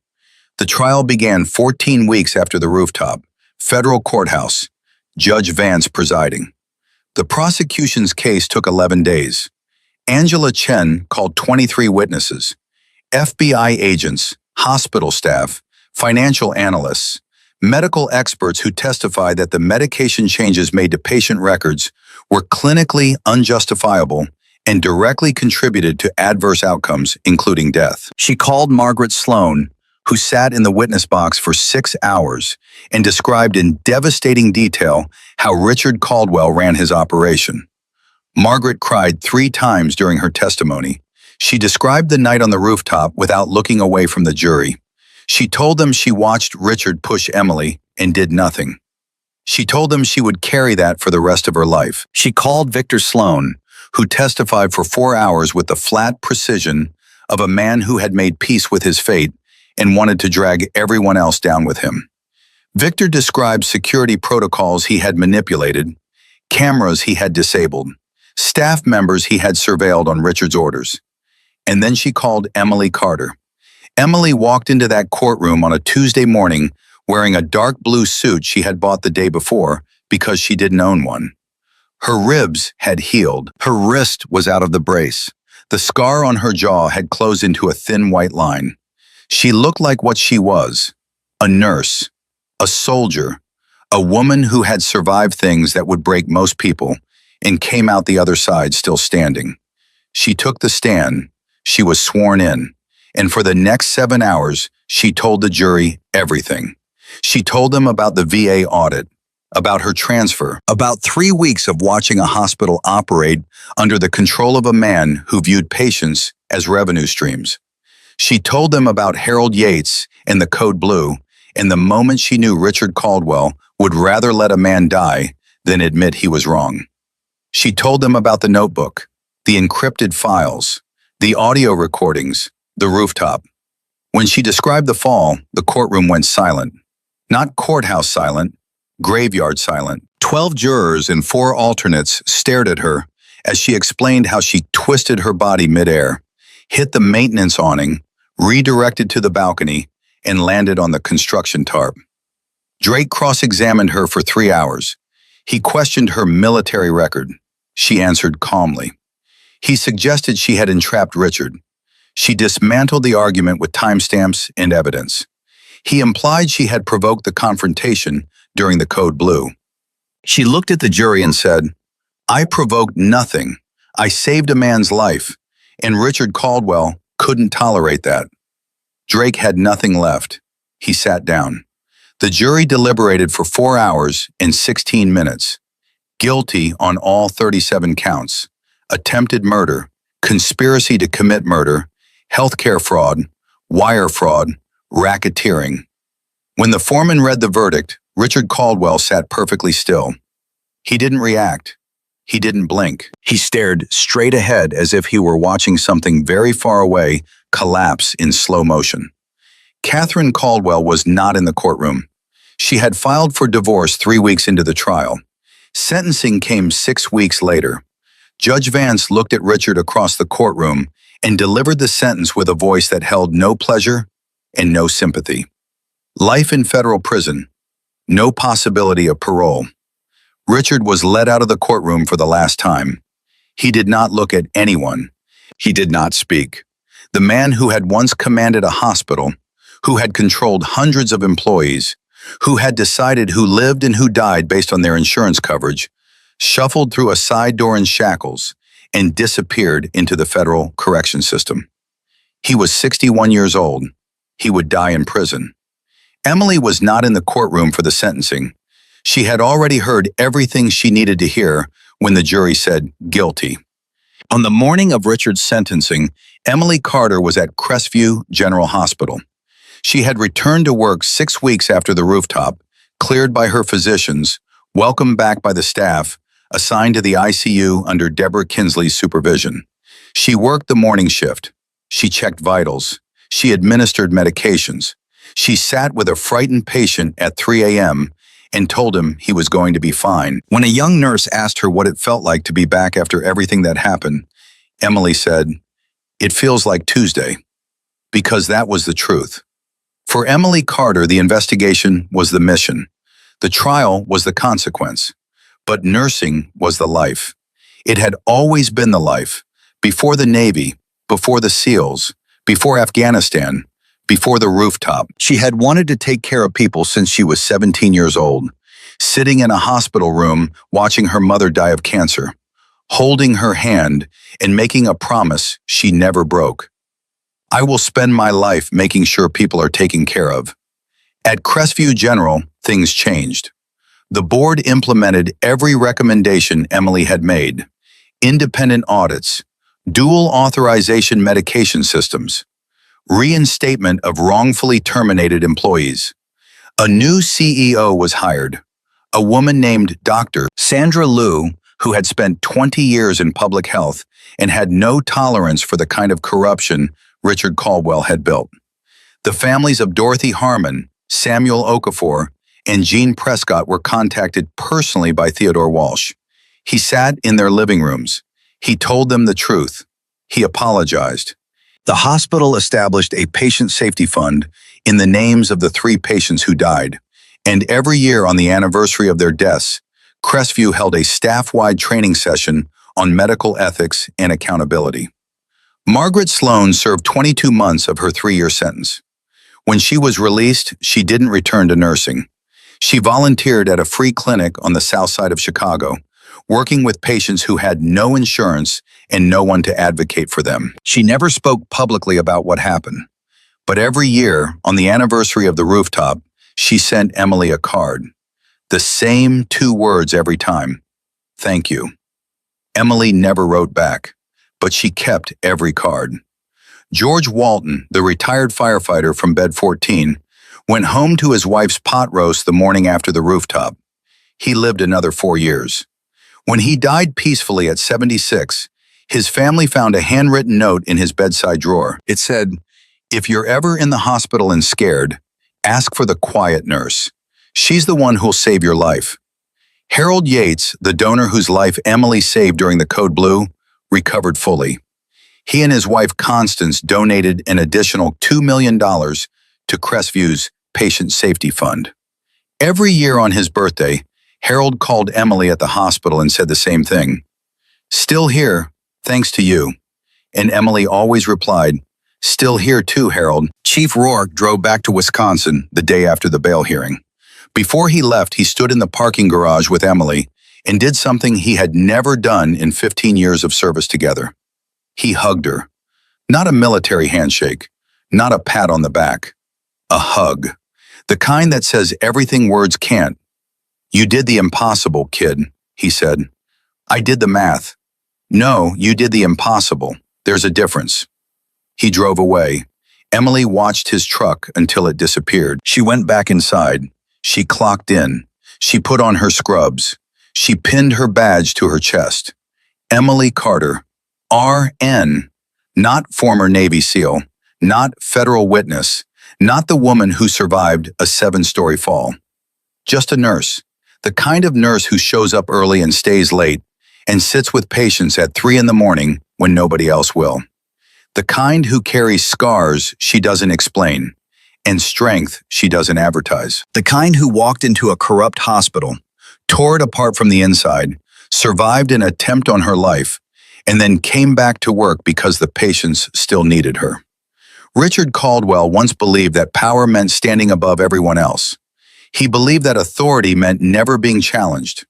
[SPEAKER 1] The trial began 14 weeks after the rooftop. Federal courthouse. Judge Vance presiding. The prosecution's case took 11 days. Angela Chen called 23 witnesses. FBI agents, hospital staff, financial analysts, medical experts who testified that the medication changes made to patient records were clinically unjustifiable and directly contributed to adverse outcomes, including death. She called Margaret Sloan, who sat in the witness box for 6 hours and described in devastating detail how Richard Caldwell ran his operation. Margaret cried 3 times during her testimony. She described the night on the rooftop without looking away from the jury. She told them she watched Richard push Emily and did nothing. She told them she would carry that for the rest of her life. She called Victor Sloan, who testified for 4 hours with the flat precision of a man who had made peace with his fate and wanted to drag everyone else down with him. Victor described security protocols he had manipulated, cameras he had disabled, staff members he had surveilled on Richard's orders. And then she called Emily Carter. Emily walked into that courtroom on a Tuesday morning wearing a dark blue suit she had bought the day before because she didn't own one. Her ribs had healed. Her wrist was out of the brace. The scar on her jaw had closed into a thin white line. She looked like what she was, a nurse, a soldier, a woman who had survived things that would break most people and came out the other side still standing. She took the stand. She was sworn in. And for the next 7 hours, she told the jury everything. She told them about the VA audit, about her transfer, about 3 weeks of watching a hospital operate under the control of a man who viewed patients as revenue streams. She told them about Harold Yates and the Code Blue, and the moment she knew Richard Caldwell would rather let a man die than admit he was wrong. She told them about the notebook, the encrypted files, the audio recordings, the rooftop. When she described the fall, the courtroom went silent. Not courthouse silent, graveyard silent. 12 jurors and 4 alternates stared at her as she explained how she twisted her body midair, hit the maintenance awning, redirected to the balcony, and landed on the construction tarp. Drake cross-examined her for 3 hours. He questioned her military record. She answered calmly. He suggested she had entrapped Richard. She dismantled the argument with timestamps and evidence. He implied she had provoked the confrontation during the Code Blue. She looked at the jury and said, "I provoked nothing. I saved a man's life, and Richard Caldwell couldn't tolerate that." Drake had nothing left. He sat down. The jury deliberated for 4 hours and 16 minutes. Guilty on all 37 counts: attempted murder, conspiracy to commit murder, healthcare fraud, wire fraud, racketeering. When the foreman read the verdict, Richard Caldwell sat perfectly still. He didn't react. He didn't blink. He stared straight ahead as if he were watching something very far away collapse in slow motion. Catherine Caldwell was not in the courtroom. She had filed for divorce 3 weeks into the trial. Sentencing came 6 weeks later. Judge Vance looked at Richard across the courtroom and delivered the sentence with a voice that held no pleasure and no sympathy. Life in federal prison. No possibility of parole. Richard was led out of the courtroom for the last time. He did not look at anyone. He did not speak. The man who had once commanded a hospital, who had controlled hundreds of employees, who had decided who lived and who died based on their insurance coverage, shuffled through a side door in shackles and disappeared into the federal correction system. He was 61 years old. He would die in prison. Emily was not in the courtroom for the sentencing. She had already heard everything she needed to hear when the jury said guilty. On the morning of Richard's sentencing, Emily Carter was at Crestview General Hospital. She had returned to work 6 weeks after the rooftop, cleared by her physicians, welcomed back by the staff, assigned to the ICU under Deborah Kinsley's supervision. She worked the morning shift. She checked vitals. She administered medications. She sat with a frightened patient at 3 a.m. and told him he was going to be fine. When a young nurse asked her what it felt like to be back after everything that happened, Emily said, "It feels like Tuesday," because that was the truth. For Emily Carter, the investigation was the mission. The trial was the consequence. But nursing was the life. It had always been the life. Before the Navy, before the SEALs, before Afghanistan, before the rooftop. She had wanted to take care of people since she was 17 years old, sitting in a hospital room watching her mother die of cancer, holding her hand and making a promise she never broke. "I will spend my life making sure people are taken care of." At Crestview General, things changed. The board implemented every recommendation Emily had made: independent audits, dual authorization medication systems, reinstatement of wrongfully terminated employees. A new CEO was hired, a woman named Dr. Sandra Liu, who had spent 20 years in public health and had no tolerance for the kind of corruption Richard Caldwell had built. The families of Dorothy Harmon, Samuel Okafor, and Jean Prescott were contacted personally by Theodore Walsh. He sat in their living rooms. He told them the truth. He apologized. The hospital established a patient safety fund in the names of the 3 patients who died, and every year on the anniversary of their deaths, Crestview held a staff-wide training session on medical ethics and accountability. Margaret Sloan served 22 months of her 3-year sentence. When she was released, she didn't return to nursing. She volunteered at a free clinic on the south side of Chicago, working with patients who had no insurance and no one to advocate for them. She never spoke publicly about what happened. But every year, on the anniversary of the rooftop, she sent Emily a card. The same 2 words every time: "Thank you." Emily never wrote back, but she kept every card. George Walton, the retired firefighter from Bed 14, went home to his wife's pot roast the morning after the rooftop. He lived another 4 years. When he died peacefully at 76, his family found a handwritten note in his bedside drawer. It said, "If you're ever in the hospital and scared, ask for the quiet nurse. She's the one who'll save your life." Harold Yates, the donor whose life Emily saved during the Code Blue, recovered fully. He and his wife Constance donated an additional $2 million to Crestview's Patient Safety Fund. Every year on his birthday, Harold called Emily at the hospital and said the same thing: "Still here. Thanks to you. And Emily always replied, still here too, Harold. Chief Rourke drove back to Wisconsin the day after the bail hearing. Before he left, he stood in the parking garage with Emily and did something he had never done in 15 years of service together. He hugged her. Not a military handshake, not a pat on the back. A hug. The kind that says everything words can't. You did the impossible, kid, he said. I did the math. No, you did the impossible. There's a difference. He drove away. Emily watched his truck until it disappeared. She went back inside. She clocked in. She put on her scrubs. She pinned her badge to her chest. Emily Carter, RN, not former Navy SEAL, not federal witness, not the woman who survived a 7-story fall. Just a nurse, the kind of nurse who shows up early and stays late and sits with patients at 3 a.m. when nobody else will. The kind who carries scars she doesn't explain and strength she doesn't advertise. The kind who walked into a corrupt hospital, tore it apart from the inside, survived an attempt on her life, and then came back to work because the patients still needed her. Richard Caldwell once believed that power meant standing above everyone else. He believed that authority meant never being challenged.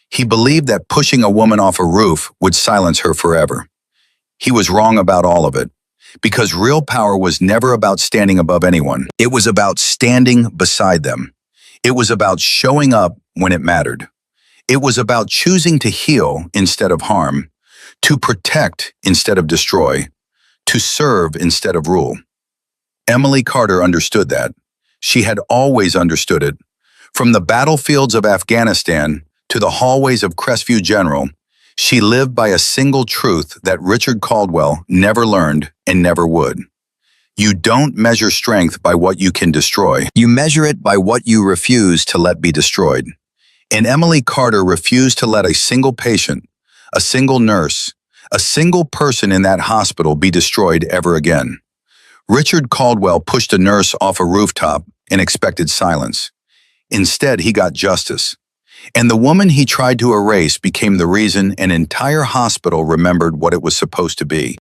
[SPEAKER 1] He believed that pushing a woman off a roof would silence her forever. He was wrong about all of it, because real power was never about standing above anyone. It was about standing beside them. It was about showing up when it mattered. It was about choosing to heal instead of harm, to protect instead of destroy, to serve instead of rule. Emily Carter understood that. She had always understood it. From the battlefields of Afghanistan to the hallways of Crestview General, she lived by a single truth that Richard Caldwell never learned and never would. You don't measure strength by what you can destroy. You measure it by what you refuse to let be destroyed. And Emily Carter refused to let a single patient, a single nurse, a single person in that hospital be destroyed ever again. Richard Caldwell pushed a nurse off a rooftop and expected silence. Instead, he got justice. And the woman he tried to erase became the reason an entire hospital remembered what it was supposed to be.